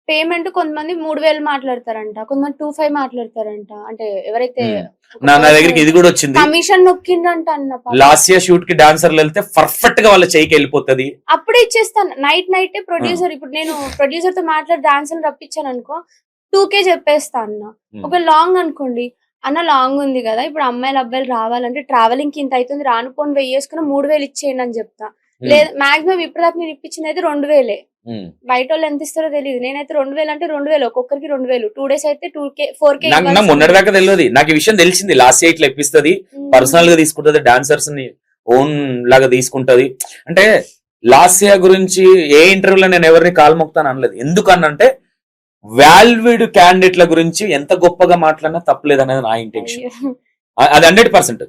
[SPEAKER 2] పేమెంట్ కొంతమంది 3,000 మాట్లాడతారంట, కొంతమంది 2,500 మాట్లాడతారంట. అంటే ఎవరైతే
[SPEAKER 1] నా దగ్గరికి ఇది కూడా వచ్చింది,
[SPEAKER 2] కమిషన్ నొక్కిందంట అన్న.
[SPEAKER 1] లాస్ట్ ఇయర్ షూట్ కి డాన్సర్లు వెళ్తే పర్ఫెక్ట్ గా వాళ్ళ చేయికి వెళ్ళిపోతుంది.
[SPEAKER 2] అప్పుడే ఇచ్చేస్తాను నైట్ ప్రొడ్యూసర్. ఇప్పుడు నేను ప్రొడ్యూసర్ తో మాట్లాడి డాన్సర్ రప్పించాను అనుకో 2K చెప్పేస్తా అన్న. ఒక లాంగ్ అనుకోండి, అన్న లాంగ్ ఉంది కదా, ఇప్పుడు అమ్మాయిలు అబ్బాయిలు రావాలంటే ట్రావెలింగ్ కి ఇంత అవుతుంది, రానుపోని 1000 వేసుకుని 3,000 ఇచ్చేయండి అని చెప్తా. లేదు మాక్సిమం ఇప్పటిదాకా నేను ఇప్పించింది అయితే 2,000. బయట వాళ్ళు ఎంత ఇస్తారో తెలియదు, నేనైతే 2,000 అంటే 2,000, ఒక్కొక్కరికి 2,000. 2 days అయితే 2K 4K.
[SPEAKER 1] మొన్నటి దాకా తెలియదు నాకు ఈ విషయం, తెలిసింది లాస్ట్ ఇయర్ ఇట్లా ఇప్పిస్తుంది, పర్సనల్ గా తీసుకుంటది, డాన్సర్స్ ని ఓన్ లాగా తీసుకుంటది. అంటే లాస్ట్ ఇయర్ గురించి ఏ ఇంటర్వ్యూలో నేను ఎవరిని కాలు మొక్తాను అనలేదు. ఎందుకనంటే వాల్యూడ్ క్యాండిడేట్ల గురించి ఎంత గొప్పగా మాట్లాడినా తప్పలేదు అనేది నా ఇంటెన్షన్. అది 100%.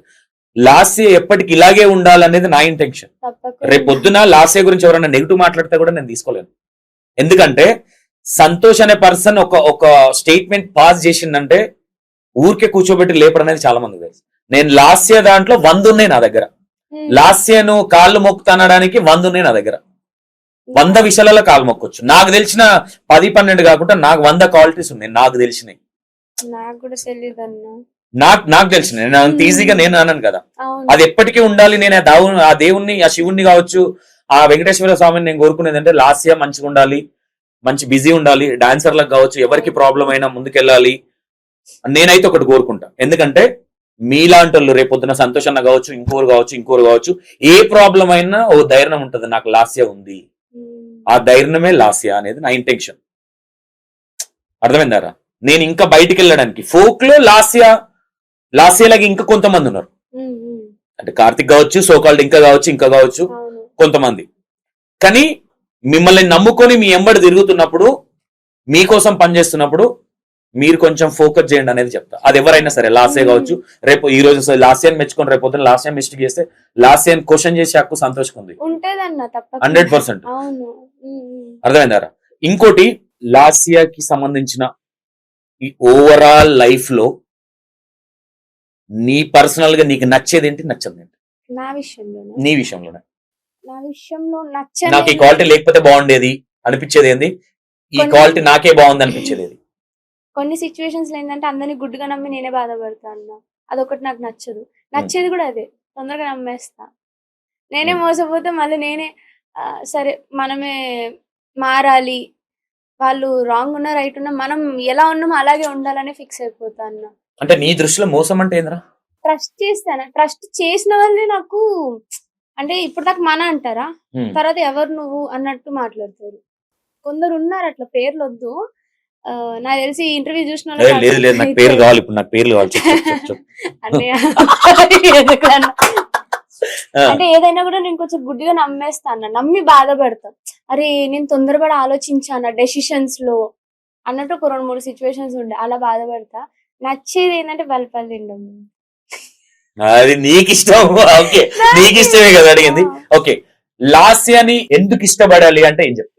[SPEAKER 1] లాస్ట్ ఇయర్ ఎప్పటికి ఇలాగే ఉండాలనేది నా ఇంటెన్షన్. రేపు పొద్దున లాస్ట్ ఇయర్ గురించి ఎవరైనా నెగిటివ్ మాట్లాడితే కూడా నేను తీసుకోలేను. ఎందుకంటే సంతోష్ అనే పర్సన్ ఒక స్టేట్మెంట్ పాస్ చేసిందంటే ఊరికే కూర్చోబెట్టి లేపడం అనేది చాలా మంది తెలుసు. నేను లాస్ట్ ఇయర్ దాంట్లో 100 ఉన్నాయి నా దగ్గర. లాస్ట్ ఇయర్ నువ్వు కాళ్ళు మొక్కుతానడానికి 100 ఉన్నాయి నా దగ్గర. 100 విషయాలలో కాలు మొక్కొచ్చు. నాకు తెలిసిన 10-12 కాకుండా నాకు 100 క్వాలిటీస్ ఉన్నాయి నాకు తెలిసినవి. నాకు తెలిసిన అంత ఈజీగా నేను అన్నాను కదా, అది ఎప్పటికీ ఉండాలి. నేను ఆ దేవుణ్ణి, ఆ శివుణ్ణి కావచ్చు, ఆ వెంకటేశ్వర స్వామిని నేను కోరుకునేది అంటే లాస్ట్ ఇయర్ మంచిగా ఉండాలి, మంచి బిజీ ఉండాలి, డాన్సర్లకు కావచ్చు, ఎవరికి ప్రాబ్లం అయినా ముందుకెళ్ళాలి. నేనైతే ఒకటి కోరుకుంటా. ఎందుకంటే మీలాంటి వాళ్ళు రేపొద్దున సంతోష్ అన్న కావచ్చు, ఇంకోరు కావచ్చు, ఏ ప్రాబ్లం అయినా ఓ ధైర్యం ఉంటది. నాకు లాస్ట్ ఇయర్ ఉంది, ఆ ధైర్యమే లాస్ట్ ఇయర్ అనేది నా ఇంటెన్షన్. అర్థమైందారా? నేను ఇంకా బయటికి వెళ్ళడానికి ఫోక్ లో లాస్ట్ ఇయర్ లాగా ఇంకా కొంతమంది ఉన్నారు. అంటే కార్తిక్ కావచ్చు, సోకాల్డ్ ఇంకా కావచ్చు కొంతమంది. కానీ మిమ్మల్ని నమ్ముకొని మీ ఎంబడి తిరుగుతున్నప్పుడు, మీకోసం పనిచేస్తున్నప్పుడు మీరు కొంచెం ఫోకస్ చేయండి అనేది చెప్తా. అది ఎవరైనా సరే, లాస్ట్ ఇయర్ కావచ్చు, రేపు ఈ రోజు లాస్ట్ ఇయర్ మెచ్చుకొని రేపు పొద్దున లాస్ట్ ఇయర్ మిస్టేక్ చేస్తే లాస్ట్ ఇయర్ క్వశ్చన్ చేసే హక్కు సంతోషం ఉంది 100%. అర్థమైందారా? ఇంకోటి, లాస్ట్ ఇయర్ కి సంబంధించిన ఈ ఓవరాల్ లైఫ్ లో నీ పర్సనల్ గా నీకు నచ్చేది ఏంటి, నచ్చదు ఏంటి? నీ విషయంలోనే నాకు ఈ క్వాలిటీ లేకపోతే బాగుండేది అనిపించేది ఏంది, ఈ క్వాలిటీ నాకే బాగుంది అనిపించేది ఏది?
[SPEAKER 2] కొన్ని సిచ్యువేషన్స్ లో ఏంటంటే అందరినీ గుడ్డుగా నమ్మి నేనే బాధపడతా అన్న, అదొకటి నాకు నచ్చదు. నచ్చేది కూడా అదే, తొందరగా నమ్మేస్తా. నేనే మోసపోతే మళ్ళీ నేనే సరే మనమే మారాలి, వాళ్ళు రాంగ్ ఉన్నా రైట్ ఉన్నా మనం ఎలా ఉన్నామో అలాగే ఉండాలని ఫిక్స్ అయిపోతా అన్న.
[SPEAKER 1] అంటే నీ దృష్టిలో మోసం అంటే ఏంద్రా?
[SPEAKER 2] ట్రస్ట్ చేస్తాను, ట్రస్ట్ చేసిన వాళ్ళే నాకు అంటే ఇప్పుడు దాకా మన అంటారా, తర్వాత ఎవరు నువ్వు అన్నట్టు మాట్లాడతారు. కొందరు ఉన్నారు అట్లా, పేర్లు వద్దు. నాకు తెలిసి ఇంటర్వ్యూ చూసిన అంటే ఏదైనా కూడా నేను కొంచెం గుడ్డిగా నమ్మేస్తాను, నమ్మి బాధపడతా. అరే నేను తొందరపడి ఆలోచించాను డెసిషన్స్ లో అన్నట్టు ఒక 2-3 సిచ్యువేషన్స్ ఉండే, అలా బాధపడతా. నచ్చేది ఏంటంటే బల్పాలు తినడం.
[SPEAKER 1] అది నీకు ఇష్టం, ఓకే, నీకు ఇష్టమే కదా అడిగింది. ఓకే, లాస్యాని ఎందుకు ఇష్టపడాలి అంటే ఏం చెప్తారు?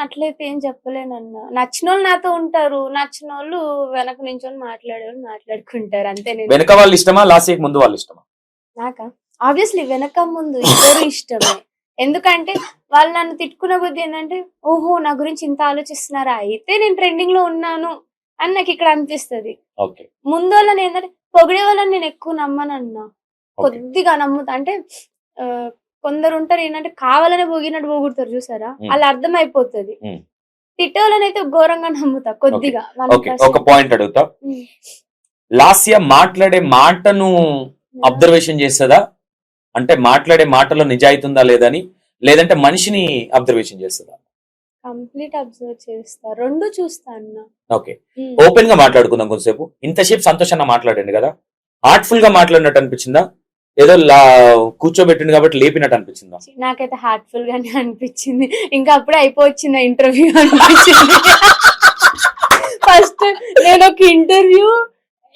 [SPEAKER 2] అట్లయితే ఏం చెప్పలేనన్నా. నచ్చిన వాళ్ళు నాతో ఉంటారు, నచ్చిన వాళ్ళు వెనక నించొని మాట్లాడేవాళ్ళు మాట్లాడుకుంటారు అంతే.
[SPEAKER 1] వెనక వాళ్ళు ఇష్టమా, లాస్యాకి ముందు వాళ్ళు ఇష్టమా?
[SPEAKER 2] నాకా ఆబ్వియస్లీ వెనక ముందు ఇద్దరు ఇష్టమే. ఎందుకంటే వాళ్ళు నన్ను తిట్టుకున్న కొద్ది ఏంటంటే, ఓహో నా గురించి ఇంత ఆలోచిస్తున్నారా, అయితే నేను ట్రెండింగ్ లో ఉన్నాను అని నాకు ఇక్కడ అనిపిస్తుంది. ముందు వాళ్ళని ఏంటంటే పొగిడే వాళ్ళని నేను ఎక్కువ నమ్మనన్నా, కొద్దిగా నమ్ముతా. అంటే కొందరు ఉంటారు ఏంటంటే కావాలనే పోగినట్టు పోగొడతారు చూసారా, అలా అర్థం అయిపోతుంది. తిట్టేవాళ్ళని అయితే ఘోరంగా నమ్ముతా కొద్దిగా.
[SPEAKER 1] ఒక పాయింట్ అడుగుతా, లాస్య మాట్లాడే మాటను అబ్జర్వేషన్ చేస్తుందా? అంటే మాట్లాడే మాటలో నిజాయితీ ఉందా లేదని, లేదంటే మనిషిని అబ్జర్వేషన్ చేస్తుందా?
[SPEAKER 2] కంప్లీట్ అబ్జర్వ్ చేస్తా, రెండు చూస్తా అన్న.
[SPEAKER 1] ఓకే, ఓపెన్ గా మాట్లాడుకుందాం కొంతసేపు. ఇంతసేపు సంతోష్ అన్న మాట్లాడండి కదా, ఆర్ట్ఫుల్ గా మాట్లాడినట్టు అనిపించిందా, ఏదో కూర్చోబెట్టింది కాబట్టి లేపినట్టు అనిపించిందా?
[SPEAKER 2] నాకైతే హార్ట్ఫుల్ గానే అనిపించింది. ఇంకా అప్పుడే అయిపోవచ్చింది ఇంటర్వ్యూ అనిపించింది. ఫస్ట్ నేను ఒక ఇంటర్వ్యూ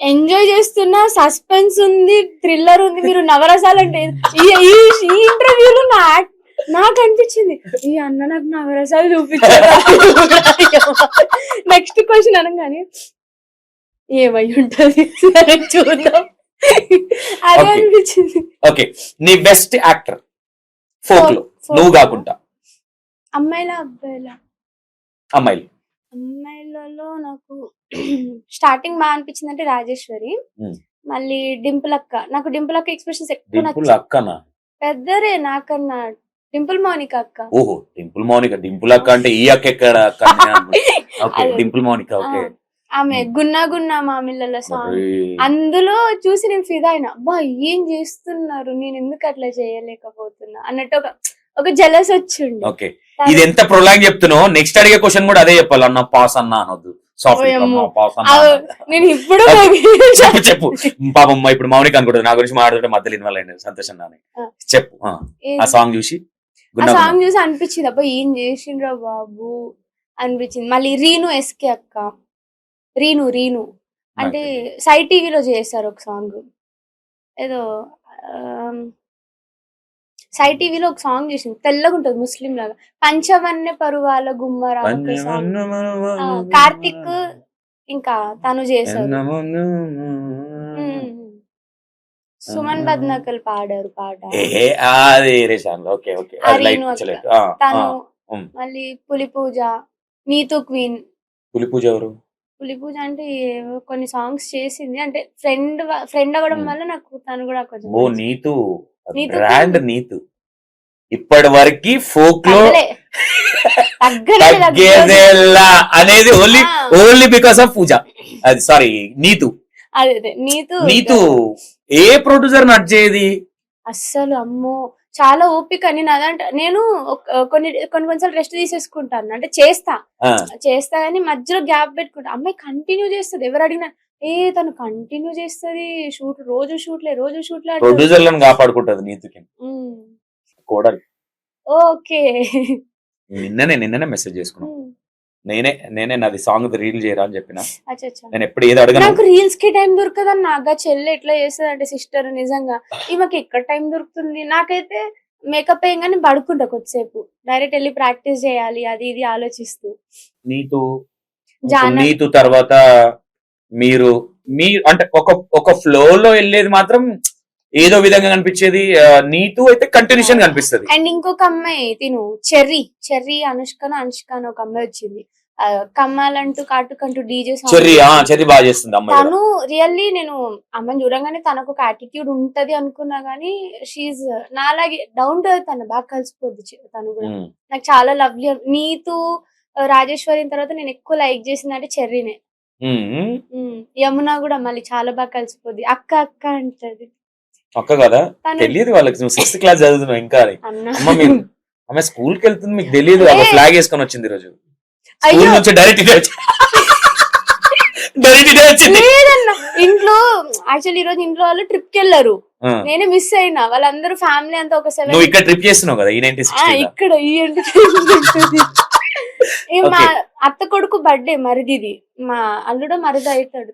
[SPEAKER 2] ఎంజాయ్ చేస్తున్నా, సస్పెన్స్ ఉంది, థ్రిల్లర్ ఉంది, మీరు నవరసాలు అంటే ఈ ఇంటర్వ్యూలో నాకు అనిపించింది ఈ అన్న నాకు నవరసాలు చూపించారు. నెక్స్ట్ క్వశ్చన్ అనగానే ఏమై ఉంటది సరే చూద్దాం అదే అనిపించింది.
[SPEAKER 1] ఓకే, నీ బెస్ట్ యాక్టర్ ఫోక్ లో నువ్వు కాకుండా?
[SPEAKER 2] అమ్మాయిలా అబ్బాయిలా?
[SPEAKER 1] అమ్మాయిలు.
[SPEAKER 2] అమ్మాయిలలో నాకు స్టార్టింగ్ బాగా అనిపించింది అంటే రాజేశ్వరి, మళ్ళీ డింపుల్ అక్క. నాకు డింపుల్ అక్క ఎక్స్ప్రెషన్స్ ఎక్కువ
[SPEAKER 1] అక్కనా?
[SPEAKER 2] పెద్దరే నాకన్నా, డింపుల్ మౌనిక అక్క.
[SPEAKER 1] ఓహో, డింపుల్ మౌనిక. డింపుల్ అక్క అంటే ఈ అక్క ఎక్కడ? డింపుల్ మౌనిక. ఓకే,
[SPEAKER 2] ఆమె గున్నా గున్నా మామిళ్ళ సాంగ్, అందులో చూసి నేను ఫిదా అయినా, అబ్బా ఏం చేస్తున్నారు, నేను ఎందుకు అట్లా చేయలేకపోతున్నా అన్నట్టు ఒక జలస్ వచ్చింది.
[SPEAKER 1] ఓకే, ఇది ఎంత ప్రొలాంగ్ చెప్తున్నావు, నెక్స్ట్ అడిగే క్వశ్చన్ కూడా అదే చెప్పాలి. అన్న పాస్ అన్న అనొద్దు,
[SPEAKER 2] నేను ఇప్పుడు
[SPEAKER 1] చెప్పు. పాపం ఇప్పుడు మౌనిక అనుకుంటుంది నా గురించి మాట్లాడుతుంటే మధ్యలో ఇన్వాల్వ్ అయింది సంతోషం నాని. చెప్పు ఆ సాంగ్ చూసి.
[SPEAKER 2] అనిపించింది అబ్బా ఏం చేసిండ్రా బాబు అనిపించింది. మళ్ళీ రీను ఎస్కే అక్క, రీను అంటే సై టీవీలో చేశారు ఒక సాంగ్, ఏదో సై టీవీలో ఒక సాంగ్ చేసింది, తెల్లగా ఉంటది ముస్లిం లాగా, పంచవన్నె పరువాల గుమ్మరా సాంగ్, కార్తిక్ ఇంకా తను చేశారు. సుమన్ బద్నకల్ పాడారు పాట. తను మళ్ళీ పులి పూజ, నీతు క్వీన్.
[SPEAKER 1] పులి పూజ ఎవరు?
[SPEAKER 2] పులి పూజ అంటే కొన్ని సాంగ్స్ చేసింది, అంటే ఫ్రెండ్ అవ్వడం వల్ల నాకు తను కూడా కొంచెం.
[SPEAKER 1] నీతు ఇప్పటి వరకు ఫోక్ లో అనేది ఓన్లీ బికాస్ ఆఫ్ పూజ. అది సారీ నీతు. నీతు ఏ ప్రొడ్యూసర్ నడిచేది
[SPEAKER 2] అస్సలు? అమ్మో చాలా ఓపిక. నేను కొన్నిసార్లు రెస్ట్ తీసేసుకుంటాను, అంటే చేస్తా కానీ మధ్యలో గ్యాప్ పెట్టుకుంటా. అమ్మాయి కంటిన్యూ చేస్తుంది, ఎవరు అడిగినా తను కంటిన్యూ చేస్తుంది, రోజు షూట్లే
[SPEAKER 1] ప్రొడ్యూసర్లను కాపాడుకుంటది నీతుకి. కోడలు.
[SPEAKER 2] ఓకే,
[SPEAKER 1] నిన్ననే మెసేజ్ చేసుకున్నాను. నేనే నాది సాంగ్ రీల్ చేయరా అని చెప్పిన. నేను ఎప్పుడు ఏది అడగను.
[SPEAKER 2] నాకు రీల్స్ కి టైం దొరకదని నాగా చెల్లె ఎట్లా చేస్తుంది అంటే సిస్టర్, నిజంగా ఈమెకి ఎక్కడ టైం దొరుకుతుంది. నాకైతే మేకప్ వేయగానే పడుకుంటా కొద్దిసేపు, డైరెక్ట్ వెళ్ళి ప్రాక్టీస్ చేయాలి అది ఇది ఆలోచిస్తూ.
[SPEAKER 1] నీతు తర్వాత మీరు అంటే ఒక ఫ్లో లో వెళ్ళేది మాత్రం ఏదో విధంగా కనిపించేది. నీతు అయితే కంటిన్యూషన్ కనిపిస్తుంది.
[SPEAKER 2] అండ్ ఇంకొక అమ్మాయి తిను చెర్రీ అనుష్క ఒక అమ్మాయి వచ్చింది, కమ్మాలంటూ కాటుకంటూ డీజే
[SPEAKER 1] చెర్రీ బాగా చేస్తుంది.
[SPEAKER 2] తను రియల్లీ నేను అమ్మాయిని చూడంగానే తనకు ఒక యాటిట్యూడ్ ఉంటది అనుకున్నా గానీ షీఈ్ నాలాగే డౌన్ టు ఎర్త్, తను బాగా కలిసిపోద్ది తను కూడా. నాకు చాలా లవ్లీ. నీతు రాజేశ్వరి తర్వాత నేను ఎక్కువ లైక్ చేసింది అంటే చెర్రీనే. యమున కూడా మళ్ళీ చాలా బాగా కలిసిపోద్ది, అక్క అంటది.
[SPEAKER 1] అక్క కదా తెలియదు వాళ్ళకి, నువ్వు 6th క్లాస్ చదువుతున్నావు ఇంకా. అమ్మ స్కూల్ కి వెళ్తుంది మీకు తెలియదు. ఫ్లాగ్ వేసుకొని వచ్చింది ఈ రోజు స్కూల్ నుంచి డైరెక్ట్
[SPEAKER 2] ఇంట్లో. యాక్చువల్లీ ఈ రోజు ఇంట్లో వాళ్ళు ట్రిప్ కి వెళ్ళారు, నేనే మిస్ అయినా. వాళ్ళందరూ ఫ్యామిలీ అంతా ఒక 7.
[SPEAKER 1] నువ్వు ఇక్కడ ట్రిప్ చేస్తున్నావు కదా
[SPEAKER 2] ఇక్కడ మా అత్త కొడుకు బర్త్డే మరిదిది, మా అల్లుడు మరిది అవుతాడు.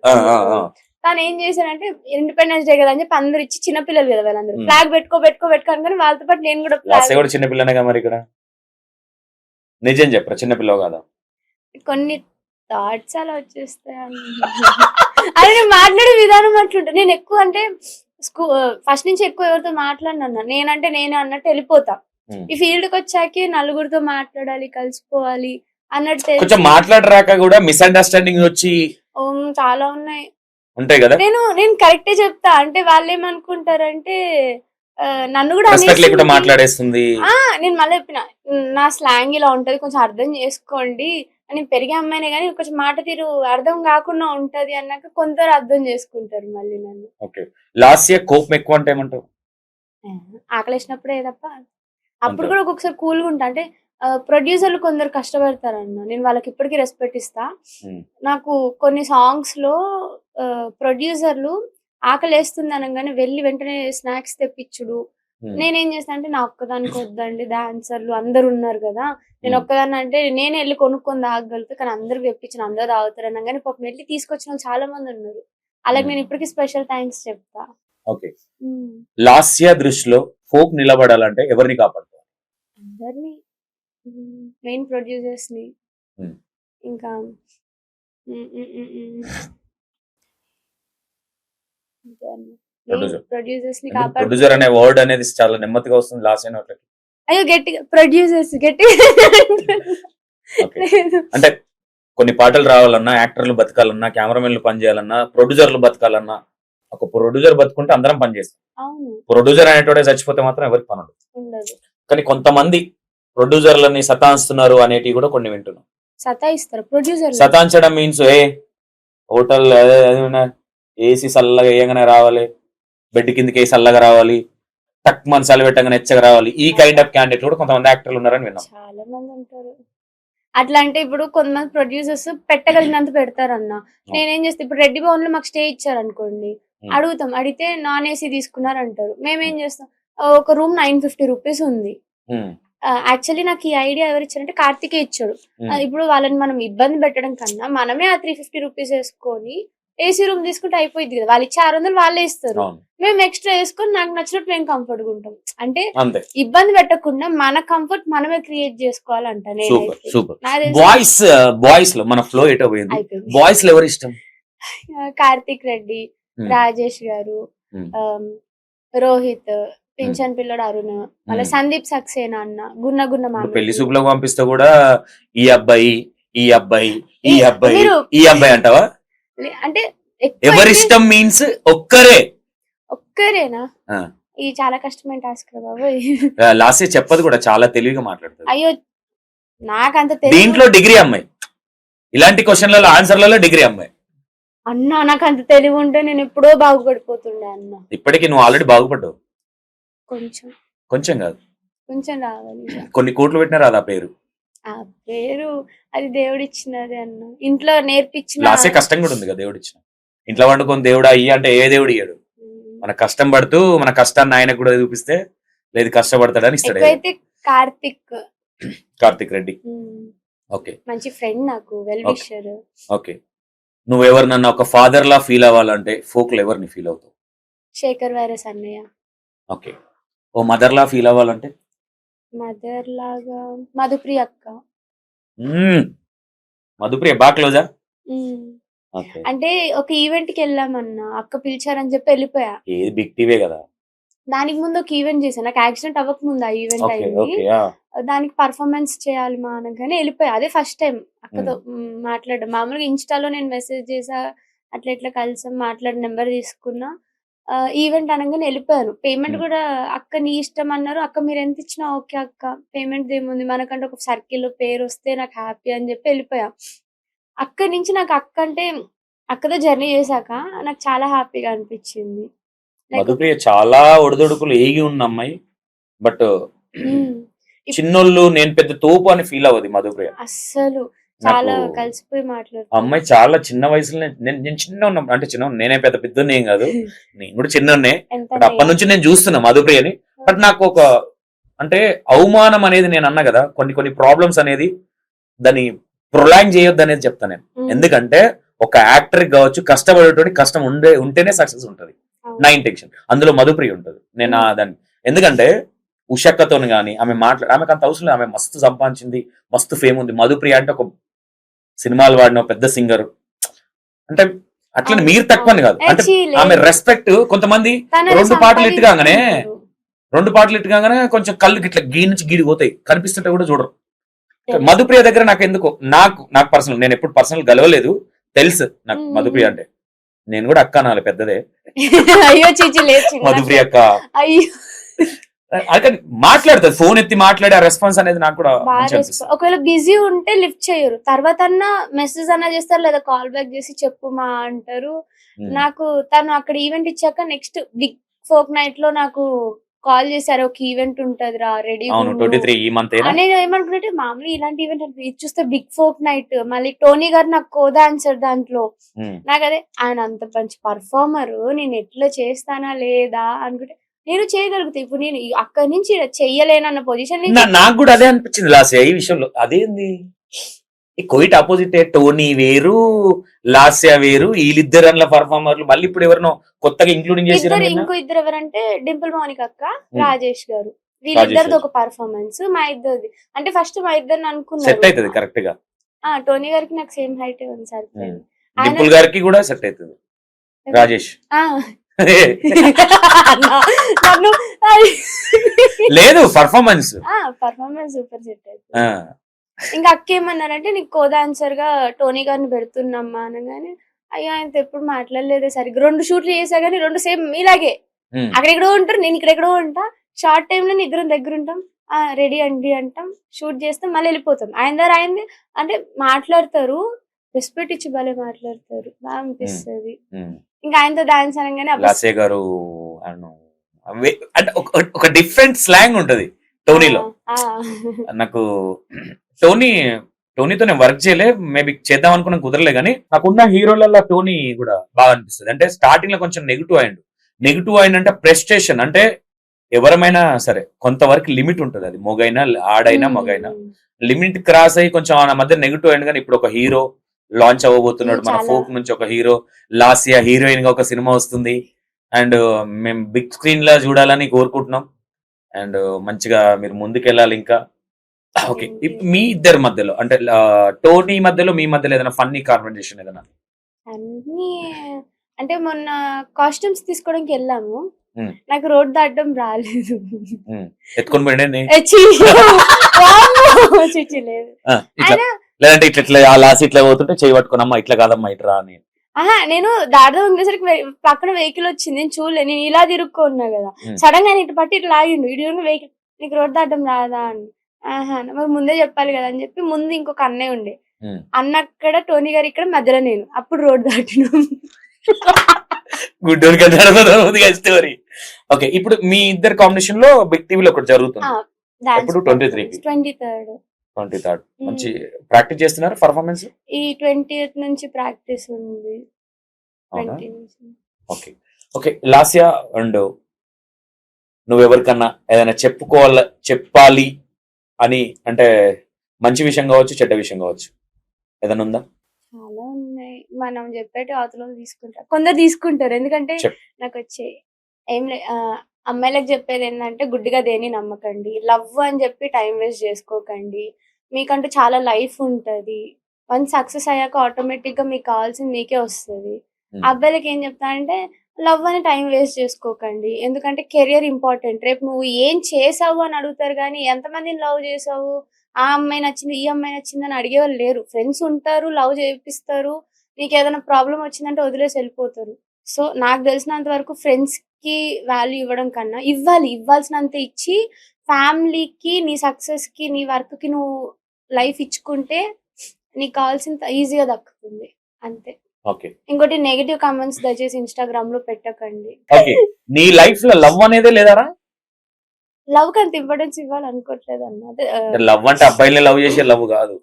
[SPEAKER 2] తను ఏం చేశానంటే ఇండిపెండెన్స్ డే కదా అని చెప్పి అందరు ఇచ్చి, చిన్నపిల్లలు కదా వాళ్ళందరూ ఫ్లాగ్ పెట్టుకో కానీ వాళ్ళతో పాటు నేను కూడా
[SPEAKER 1] చిన్నపిల్లనే. మరి ఇక్కడ నిజం చెప్పరా, చిన్నపిల్లవు కదా?
[SPEAKER 2] కొన్ని థాట్స్ అలా వచ్చేస్తాయి. అది నేను మాట్లాడే విధానం అట్లుంటా. నేను ఎక్కువ అంటే ఫస్ట్ నుంచి ఎక్కువ ఎవరితో మాట్లాడినా, నేనే అన్నట్టు వెళ్ళిపోతా. ఈ ఫీల్డ్ కి వచ్చాక నలుగురితో మాట్లాడాలి, కలిసిపోవాలి అన్నట్టు.
[SPEAKER 1] కొంచెం మాట్లాడరాక కూడా మిస్అండర్స్టాండింగ్ వచ్చి
[SPEAKER 2] చాలా ఉన్నాయి
[SPEAKER 1] ఉంటాయి కదా.
[SPEAKER 2] నేను కరెక్టే చెప్తా, అంటే వాళ్ళు ఏమనుకుంటారంటే నన్ను కూడా
[SPEAKER 1] మాట్లాడేస్తుంది.
[SPEAKER 2] నేను మళ్ళీ చెప్పిన, నా స్లాంగ్ ఇలా ఉంటది, కొంచెం అర్థం చేసుకోండి. నేను పెరిగే అమ్మాయినే కానీ కొంచెం మాట తీరు అర్థం కాకుండా ఉంటది అన్నాక కొందరు అర్థం చేసుకుంటారు మళ్ళీ నన్ను.
[SPEAKER 1] లాస్ట్ ఇయర్ కోపం ఎక్కువ అంటే ఏమంటావు?
[SPEAKER 2] ఆకలేసినప్పుడే తప్ప అప్పుడు కూడా ఒక్కొక్కసారి కూల్గా ఉంటా. అంటే ప్రొడ్యూసర్లు కొందరు కష్టపడతారన్న, నేను వాళ్ళకి ఇప్పటికీ రెస్పెక్ట్ ఇస్తా. నాకు కొన్ని సాంగ్స్ లో ప్రొడ్యూసర్లు ఆకలేస్తుంది అనగానే వెళ్ళి వెంటనే స్నాక్స్ తెప్పించుడు.
[SPEAKER 1] ఉమ్,
[SPEAKER 2] నేనేం చేస్తా అంటే నా ఒక్కదానికి వద్దండి, డాన్సర్లు అందరు ఉన్నారు కదా, నేను
[SPEAKER 1] ఉమ్,
[SPEAKER 2] ఒక్కదాన్ని అంటే నేనే వెళ్ళి కొనుక్కొని తాగగలుగుతా, కానీ అందరికి తెప్పించిన అందరు తాగుతారు అనగానే పాపం వెళ్ళి తీసుకొచ్చిన వాళ్ళు చాలా మంది ఉన్నారు. అలాగే నేను ఇప్పటికీ స్పెషల్ థ్యాంక్స్ చెప్తా.
[SPEAKER 1] ఓకే.
[SPEAKER 2] ఉమ్.
[SPEAKER 1] లాస్య దృష్టిలో ఫోక్ నిలబడాలంటే ఎవరిని కాపాడుతారు?
[SPEAKER 2] అందరినీ, మెయిన్ ప్రొడ్యూసర్స్ ని,
[SPEAKER 1] ఉమ్,
[SPEAKER 2] ఇంకా
[SPEAKER 1] ప్రొడ్యూసర్.
[SPEAKER 2] ప్రొడ్యూసర్స్ ని
[SPEAKER 1] ప్రొడ్యూసర్ అనే వర్డ్ అనేది చాలా నెమ్మదిగా వస్తుంది లాస్య నోట్లకి.
[SPEAKER 2] అయ్యో గట్టిగా ప్రొడ్యూసర్స్ గట్టిగా
[SPEAKER 1] ఓకే. అంటే కొన్ని పాటలు రావాలన్నా, యాక్టర్లు బతకాలన్నా, కెమెరామెన్లు పనిచేయాలన్నా, ప్రొడ్యూసర్లు బతకాలన్నా, ఒక ప్రొడ్యూసర్ బతుకుంటే అందరం పనిచేస్తాం.
[SPEAKER 2] అవును,
[SPEAKER 1] ప్రొడ్యూసర్ అనేటోడే చచ్చిపోతే మాత్రం ఎవరికి పని ఉండదు.
[SPEAKER 2] ఉండదు.
[SPEAKER 1] కానీ కొంతమంది ప్రొడ్యూసర్లని సతాయిస్తున్నారు అనేటివి కూడా కొన్ని వింటున్నాం.
[SPEAKER 2] సతాయిస్తారు ప్రొడ్యూసర్.
[SPEAKER 1] సతాయించడం మీన్స్ హోటల్ ఏసీ చల్లగా వేయగానే రావాలి, బెడ్ కిందకి వేసి చల్లగా రావాలి, టక్ మన చలి పెట్టగానే ఎచ్చగా రావాలి, ఈ కైండ్ ఆఫ్ క్యాండిడేట్ కూడా కొంతమంది యాక్టర్లు ఉన్నారని విన్నాం.
[SPEAKER 2] చాలా మంది ఉంటారు అట్లా. అంటే ఇప్పుడు కొంతమంది ప్రొడ్యూసర్స్ పెట్టగలిగినంత పెడతారన్న. నేనేం చేస్తా, ఇప్పుడు రెడ్డి భవన్ లో మాకు స్టే ఇచ్చారు అనుకోండి, అడుగుతాం, అడిగితే నాన్ ఏసీ తీసుకున్నారు అంటారు. మేమేం చేస్తాం, ఒక రూమ్ 950 రూపీస్ ఉంది. యాక్చువల్లీ నాకు ఈ ఐడియా ఎవరు ఇచ్చారంటే కార్తికే ఇచ్చాడు. ఇప్పుడు వాళ్ళని మనం ఇబ్బంది పెట్టడం కన్నా మనమే ఆ 350 రూపీస్ వేసుకొని ఏసీ రూమ్ తీసుకుంటే అయిపోయింది కదా. వాళ్ళు ఇచ్చే 600 వాళ్ళే ఇస్తారు, మేము ఎక్స్ట్రా వేసుకొని నాకు నచ్చినట్టు మేము కంఫర్ట్ గా ఉంటాం. అంటే ఇబ్బంది పెట్టకుండా మన కంఫర్ట్ మనమే క్రియేట్ చేసుకోవాలంట.
[SPEAKER 1] బాయ్స్ లో మన ఫ్లో ఎటో పోయింది. బాయ్స్ లో ఎవరు ఇష్టం?
[SPEAKER 2] కార్తిక్ రెడ్డి, రాజేష్ గారు, రోహిత్, పింఛన్ పిల్లడు అరుణ్, మళ్ళీ సందీప్ సక్సేనా అన్న, గున్న గున్న మామ.
[SPEAKER 1] పెళ్లి సూపులకు పంపిస్తే కూడా ఈ అబ్బాయి ఈ అబ్బాయి ఈ అబ్బాయి ఈ అబ్బాయి అంటావా? అంటే ఎవరిష్టం మీన్స్ ఒక్కరేనా? ఈ చాలా కష్టమైన టాస్క్ బాబు. లాస్ట్ చెప్పదు కూడా, చాలా తెలివిగా మాట్లాడుతుంది. అయ్యో నాకంత దీంట్లో డిగ్రీ అమ్మాయి, ఇలాంటి క్వశ్చన్లలో ఆన్సర్లలో డిగ్రీ అమ్మాయి. అన్నా నాకు అంత తెలివి ఉంటే నేను ఎప్పుడో బాగుపడిపోతుండే అన్న. ఇప్పటికి నువ్వు ఆల్రెడీ బాగుపడ్డావు. కొంచెం కాదు, కొంచెం రావాలి. కొన్ని కోట్లు పెట్టినా రాదు ఆ పేరు. ఆ పేరు అది దేవుడిచ్చినది అన్న, ఇంట్లో నేర్పించిన. లాసే కష్టం కూడా ఉంది కదా దేవుడిచ్చిన. ఇంట్లో వండుకొని దేవుడు అయ్యి అంటే ఏ దేవుడు ఇయ్యాడు, మన కష్టం పడుతూ మన కష్టాన్ని ఆయనకు కూడా చూపిస్తే లేదు కష్టపడతాడని ఇస్తాడు. అయితే కార్తిక్ రెడ్డి ఓకే, మంచి ఫ్రెండ్ నాకు, వెల్ విషర్. ఓకే, నువ్వు ఎవరినన్నా ఒక ఫాదర్ లా ఫీల్ అవ్వాలంటే ఫోక్ లో ఎవరిని ఫీల్ అవుతావు? శేఖర్ వైరస్ అన్నయ్య. ఓకే, ఓ మదర్ లా ఫీల్ అవ్వాలంటే? మదర్ లాగా మధుప్రియ అక్క. మధుప్రియ బాగా క్లోజా? అంటే ఒక ఈవెంట్ కి వెళ్ళామన్నా, అక్క పిలిచారని చెప్పి వెళ్ళిపోయా. ఏది బిగ్ టీవే కదా. దానికి ముందు ఒక ఈవెంట్ చేశాను, నాకు యాక్సిడెంట్ అవ్వక ముందు ఆ ఈవెంట్ అయింది. దానికి పర్ఫార్మెన్స్ చేయాలి మా అనగానే వెళ్ళిపోయా. అదే ఫస్ట్ టైం అక్కతో మాట్లాడడం. మామూలుగా ఇన్స్టాలో నేను మెసేజ్ చేసా, అట్లా ఇట్లా కలిసాం, మాట్లాడి నెంబర్ తీసుకున్నా. ఈవెంట్ అనగానే వెళ్ళిపోయాను. పేమెంట్ కూడా అక్క నీ ఇష్టం అన్నారు. అక్క మీరు ఎంత ఇచ్చినా ఓకే అక్క, పేమెంట్ ఏముంది, మనకంటే ఒక సర్కిల్ లో పేరు వస్తే నాకు హ్యాపీ అని చెప్పి వెళ్ళిపోయా. అక్కడి నుంచి నాకు అక్క అంటే, అక్కతో జర్నీ చేశాక నాకు చాలా హ్యాపీగా అనిపించింది. మధుప్రియ చాలా ఒడిదొడుకులు ఏగి ఉన్న అమ్మాయి, బట్ చిన్నోళ్ళు నేను పెద్ద తోపు అని ఫీల్ అవ్వదు మధుప్రియ అస్సలు. చాలా కలిసిపోయి మాట్లాడుతుంది అమ్మాయి. చాలా చిన్న వయసులో నేను చిన్న ఉన్నా, అంటే చిన్న నేనే పెద్ద పెద్దనే ఏం కాదు, నేను కూడా చిన్ననే. బట్ అప్పటి నుంచి నేను చూస్తున్నా మధుప్రియని. బట్ నాకు ఒక అంటే అవమానం అనేది నేను అన్నా కదా, కొన్ని ప్రాబ్లమ్స్ అనేది దాన్ని ప్రొలాంగ్ చేయొద్దు అనేది చెప్తాను నేను. ఎందుకంటే ఒక యాక్టర్ కావచ్చు, కష్టపడేటోడి కష్టం ఉంటేనే సక్సెస్ ఉంటది, నా ఇంటెన్షన్. అందులో మధుప్రియ ఉంటుంది. నేను దాన్ని ఎందుకంటే ఉషక్కతో గానీ ఆమెకు అంత అవసరం లేదు, ఆమె మస్తు సంపాదించింది, మస్తు ఫేమ్ ఉంది. మధుప్రియ అంటే ఒక సినిమాలు వాడిన పెద్ద సింగర్, అంటే అట్లా మీరు తక్కువ అని కాదు, అంటే ఆమె రెస్పెక్ట్. కొంతమంది రెండు పాటలు ఇట్టుగానే కొంచెం కళ్ళు ఇట్లా గీ నుంచి గీడి పోతాయి, కనిపిస్తుంటే కూడా చూడరు. మధుప్రియ దగ్గర నాకు ఎందుకో, నాకు పర్సనల్, నేను ఎప్పుడు పర్సనల్ గెలవలేదు, తెలుసు నాకు మధుప్రియ అంటే. నేను కూడా అక్క నాలుగు పెద్దదే. మధుప్రియ అక్క అక్కడ మాట్లాడుతుంది, ఫోన్ ఎత్తి మాట్లాడే ఆ రెస్పాన్స్ అనేది నాకు కూడా. ఒకవేళ బిజీ ఉంటే లిఫ్ట్ చేయరు, తర్వాత అన్నా మెసేజ్ అన్నా చేస్తారు, లేదా కాల్ బ్యాక్ చేసి చెప్పు మా అంటారు. నాకు తను అక్కడ ఈవెంట్ ఇచ్చాక నెక్స్ట్ బిగ్ ఫోక్ నైట్ లో నాకు
[SPEAKER 2] కాల్ చేశారు, ఒక ఈవెంట్ ఉంటదిరా రెడీ
[SPEAKER 1] అవును 23 ఈ మంత్
[SPEAKER 2] నేను ఏమనుకున్నట్టే మామూలు ఇలాంటి ఈవెంట్ ఇది చూస్తే బిగ్ ఫోక్ నైట్, మళ్ళీ టోనీ గారు నాకు కో డాన్సర్ దాంట్లో. నాకు అదే ఆయన అంత మంచి పర్ఫార్మర్, నేను ఎట్లా చేస్తానా లేదా అనుకుంటే నేను చేయగలుగుతా. ఇప్పుడు నేను అక్కడి నుంచి చెయ్యలేనన్న పొజిషన్
[SPEAKER 1] నాకు కూడా అదే అనిపించింది లాస్య ఈ విషయంలో. అదేంది ఈ కోయిట్ ఆపోజిట్ టోనీ వేరు లాస్య వేరు, వీళ్ళిద్దరు అన్న పర్ఫార్మర్లు మళ్ళీ ఇప్పుడు ఎవరినో కొత్తగా ఇంక్లూడింగ్ చేశారు.
[SPEAKER 2] ఇంకో ఇద్దరు ఎవరంటే డింపుల్ మౌనిక అక్క, రాజేష్ గారు, వీళ్ళిద్దరిది ఒక పర్ఫార్మెన్స్, మా ఇద్దరిది. అంటే ఫస్ట్ మా ఇద్దరిని
[SPEAKER 1] సెట్
[SPEAKER 2] అనుకున్నారు.
[SPEAKER 1] అవుతుంది కరెక్ట్ గా.
[SPEAKER 2] టోనీ గారికి నాకు సేమ్ హైట్ ఉంది సార్.
[SPEAKER 1] డింపుల్ గారికి కూడా సెట్ అవుతుంది రాజేష్.
[SPEAKER 2] నన్ను
[SPEAKER 1] లేదు పర్ఫార్మెన్స్
[SPEAKER 2] సూపర్ సెట్ అవుతుంది. ఇంకా అక్క ఏమన్నారంటే నీకు కో డాన్సర్ గా టోనీ గారిని పెడుతున్నామ్మా అనగానే, అయ్యో ఆయనతో ఎప్పుడు మాట్లాడలేదే సరిగ్గా. 2 షూట్లు చేసా గానీ 2 సేమ్ ఇలాగే, అక్కడెక్కడో ఉంటారు, నేను ఇక్కడెక్కడో ఉంటా. షార్ట్ టైమ్ లో ఇద్దరం దగ్గర ఉంటాం, రెడీ అండి అంటాం, షూట్ చేస్తాం, మళ్ళీ వెళ్ళిపోతాం. ఆయన దగ్గర అయింది అంటే మాట్లాడతారు, రెస్పెక్ట్ ఇచ్చి భలే మాట్లాడతారు, బాగా అనిపిస్తుంది. ఇంకా ఆయనతో డాన్స్ అనగానే
[SPEAKER 1] లాస్య గారు అంటే ఒక డిఫరెంట్ స్లాంగ్ ఉంటది టోనీలో. నాకు టోనీతో నేను వర్క్ చేయలే, మేబీ చేద్దాం అనుకున్నా కుదరలే, కానీ నాకున్న హీరోలలో టోనీ కూడా బాగా అనిపిస్తుంది. అంటే స్టార్టింగ్ లో కొంచెం నెగిటివ్ అయిందంటే ప్రెస్టేషన్. అంటే ఎవరమైనా సరే కొంతవరకు లిమిట్ ఉంటుంది, అది మొగైనా ఆడైనా మగైనా లిమిట్ క్రాస్ అయ్యి కొంచెం ఆ మధ్య నెగిటివ్ అయింది. కానీ ఇప్పుడు ఒక హీరో లాంచ్ అవ్వబోతున్నాడు, మన ఫోక్ నుంచి ఒక హీరో, లాస్య హీరోయిన్ గా ఒక సినిమా వస్తుంది, అండ్ మేము బిగ్ స్క్రీన్ లా చూడాలని కోరుకుంటున్నాం. అండ్ మంచిగా మీరు ముందుకెళ్ళాలి ఇంకా. ఓకే, మీ ఇద్దరి మధ్యలో అంటే టోనీ మధ్యలో మీ మధ్యలో ఏదైనా ఫన్నీ కాన్వర్సేషన్ ఏదైనా?
[SPEAKER 2] అన్ని అంటే మొన్న కాస్ట్యూమ్స్ తీసుకోవడానికి వెళ్ళాము, నాకు రోడ్ దాటడం రాలేదు,
[SPEAKER 1] ఎత్తుకొని పోయింది
[SPEAKER 2] లేదు.
[SPEAKER 1] లేదంటే ఇట్లా లాస్ట్ ఇట్లా పోతుంటే చేయి పట్టుకున్నమ్మా ఇట్లా కాదమ్మా ఇట్లా అని?
[SPEAKER 2] నేను దారిలో ఉండేసరికి పక్కన వెహికల్ వచ్చింది, నేను చూడలే, నేను ఇలా తిరుక్కున్నా కదా, సడన్ గా ఇటు పట్టి ఇట్లా లాగిండు, ఇటు వెహికల్ నీకు రోడ్ దాటడం రాదా అని. మరి ముందే చెప్పాలి కదా అని చెప్పి ముందు ఇంకొక అన్నయ్య ఉండే, అన్న అక్కడ టోనీ గారు ఇక్కడ మధ్యలో నేను, అప్పుడు రోడ్ దాటిన.
[SPEAKER 1] స్టోరీ. ఓకే, ఇప్పుడు మీ ఇద్దరు కాంబినేషన్ లో బిగ్ టీవీలో ఒకటి జరుగుతుంది, 23rd మంచి ప్రాక్టీస్ చేస్తున్నారు పర్ఫార్మెన్స్. ఈ
[SPEAKER 2] 20th నుంచి ప్రాక్టీస్ ఉంది.
[SPEAKER 1] ఓకే ఓకే లాస్య, అండ్ నువ్వెవరికన్నా ఏదైనా చెప్పాలి అని అంటే మంచి విషయం కావచ్చు, చెడ్డ విషయం కావచ్చు, ఏదైనా ఉందా?
[SPEAKER 2] చాలా ఉన్నాయి, మనం చెప్పేటి అవతల తీసుకుంటారు, కొందరు తీసుకుంటారు. ఎందుకంటే నాకు వచ్చే ఏం లే, అమ్మాయిలకు చెప్పేది ఏంటంటే గుడ్డిగా దేని నమ్మకండి, లవ్ అని చెప్పి టైం వేస్ట్ చేసుకోకండి, మీకంటూ చాలా లైఫ్ ఉంటది, వన్స్ సక్సెస్ అయ్యాక ఆటోమేటిక్ గా మీకు కావాల్సింది మీకే వస్తుంది. అబ్బాయిలకి ఏం చెప్తానంటే లవ్ అని టైం వేస్ట్ చేసుకోకండి, ఎందుకంటే కెరియర్ ఇంపార్టెంట్. రేపు నువ్వు ఏం చేసావు అని అడుగుతారు, కానీ ఎంతమందిని లవ్ చేసావు, ఆ అమ్మాయి నచ్చింది ఈ అమ్మాయి నచ్చింది అని అడిగేవాళ్ళు లేరు. ఫ్రెండ్స్ ఉంటారు, లవ్ చేపిస్తారు, నీకు ఏదైనా ప్రాబ్లం వచ్చిందంటే వదిలేసి వెళ్ళిపోతారు. సో నాకు తెలిసినంత వరకు ఫ్రెండ్స్ కి వాల్యూ ఇవ్వడం కన్నా ఇవ్వాల్సినంత ఇచ్చి ఫ్యామిలీకి, నీ సక్సెస్ కి, నీ వర్క్ కి నువ్వు లైఫ్ ఇచ్చుకుంటే నీకు కావాల్సింది ఈజీగా దక్కుతుంది, అంతే. ఇంకోటి నెగటివ్ కామెంట్స్ దయచేసి ఇన్స్టాగ్రామ్ లో పెట్టకండి.
[SPEAKER 1] నీ లైఫ్ లో లవ్ అనేదే లేదారా?
[SPEAKER 2] లవ్ కంత ఇంపార్టెన్స్ ఇవ్వాలనుకోవట్లేదు అన్నది.
[SPEAKER 1] లవ్ అంటే అబ్బాయిని లవ్ చేసే లవ్ కాదు.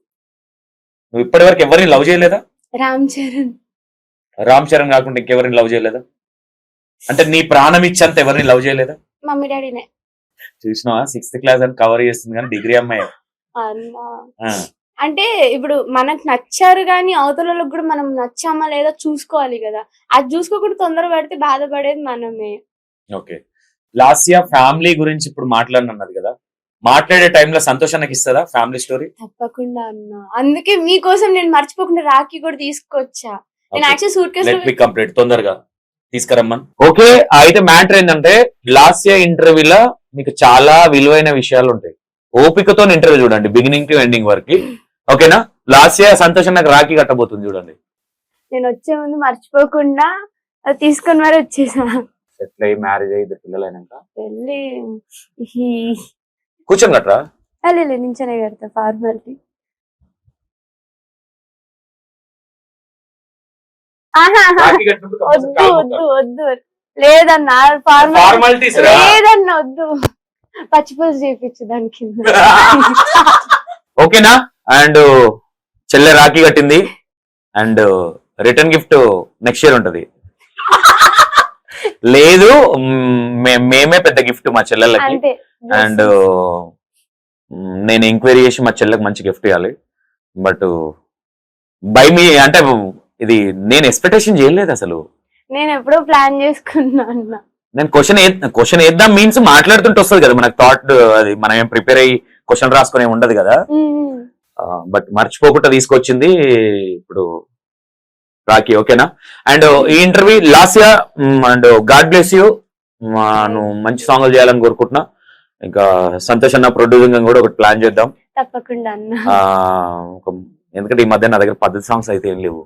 [SPEAKER 1] నువ్వు ఇప్పటి వరకు ఎవరిని లవ్ చేయలేదా? రామ్ చరణ్ కాకుండా ఇంకెవరిని లవ్ చేయలేదా? అంటే నీ ప్రాణం ఇచ్చంత ఎవరిని లవ్ చేయలేదా?
[SPEAKER 2] మమ్మీ డాడీనే.
[SPEAKER 1] చూసినావా 6th క్లాస్ అని కవర్ చేస్తుంది కానీ డిగ్రీ అమ్మాయి.
[SPEAKER 2] అంటే ఇప్పుడు మనకు నచ్చారు కానీ అవతలకు కూడా మనం నచ్చామా లేదా చూసుకోవాలి కదా, అది చూసుకోకుండా తొందర పడితే బాధపడేది మనమే.
[SPEAKER 1] ఓకే, లాస్య ఫ్యామిలీ గురించి ఇప్పుడు మాట్లాడినది కదా, మాట్లాడే టైంలో సంతోషానికి ఇస్తుందా ఫ్యామిలీ స్టోరీ?
[SPEAKER 2] తప్పకుండా అన్న, అందుకే మీకోసం నేను మర్చిపోకుండా రాఖీ కూడా తీసుకొచ్చా. నేను యాక్చువల్ సూట్ కేసు
[SPEAKER 1] కంప్లీట్ తొందరగా తీసుకురమ్మని. ఓకే, అయితే మ్యాటర్ ఏంటంటే లాస్య ఇంటర్వ్యూలో మీకు చాలా విలువైన విషయాలు ఉంటాయి, ఓపికతో ఇంటర్వ్యూ చూడండి బిగినింగ్ టు ఎండింగ్ వరకు. ఓకేనా? లాస్య సంతోషం నాకు రాఖీ కట్టబోతుంది చూడండి.
[SPEAKER 2] నేను వచ్చే ముందు మర్చిపోకుండా తీసుకొని మరి వచ్చేసా.
[SPEAKER 1] సెటిల్ అయ్యి మ్యారేజ్ అయ్యి ఇద్దరు పిల్లలు అయినాక
[SPEAKER 2] వెళ్ళి
[SPEAKER 1] కూర్చొని కట్టరా?
[SPEAKER 2] నించనే కడతా ఫార్మాలిటీ. వద్దు లేదన్నా
[SPEAKER 1] Formalities రా.
[SPEAKER 2] లేదన్నా వద్దు, పచ్చిపులుసు చేయించు దాని కింద.
[SPEAKER 1] ఓకేనా? అండ్ చెల్లె రాఖీ కట్టింది and return gift next year ఉంటది. లేదు మేమే పెద్ద గిఫ్ట్ మా చెల్లెళ్ళకి.
[SPEAKER 2] అంతే.
[SPEAKER 1] అండ్ నేను ఎంక్వైరీ చేసి మా చెల్లెకి మంచి గిఫ్ట్ ఇవ్వాలి. బట్ బై మీ అంటే ఇది నేను ఎక్స్పెక్టేషన్ చేయలేదు అసలు.
[SPEAKER 2] నేను ఎప్పుడో ప్లాన్ చేసుకున్నా అన్న.
[SPEAKER 1] నేను క్వశ్చన్ వేద్దాం మీన్స్ మాట్లాడుతుంటే వస్తుంది కదా మనకు థాట్. అది మనం ఏం ప్రిపేర్ అయ్యి క్వశ్చన్ రాసుకునే ఉండదు కదా. బట్ మర్చిపోకుండా తీసుకొచ్చింది ఇప్పుడు రాఖీ. ఓకేనా? అండ్ ఈ interview Lasya and God bless you. నువ్వు మంచి సాంగ్లు చేయాలని కోరుకుంటున్నా. ఇంకా సంతోష్ అన్న ప్రొడ్యూసింగ్ కూడా ఒకటి ప్లాన్ చేద్దాం
[SPEAKER 2] తప్పకుండా అన్న.
[SPEAKER 1] ఎందుకంటే ఈ మధ్య నా దగ్గర పద్ధతి సాంగ్స్ అయితే ఏం లేవు,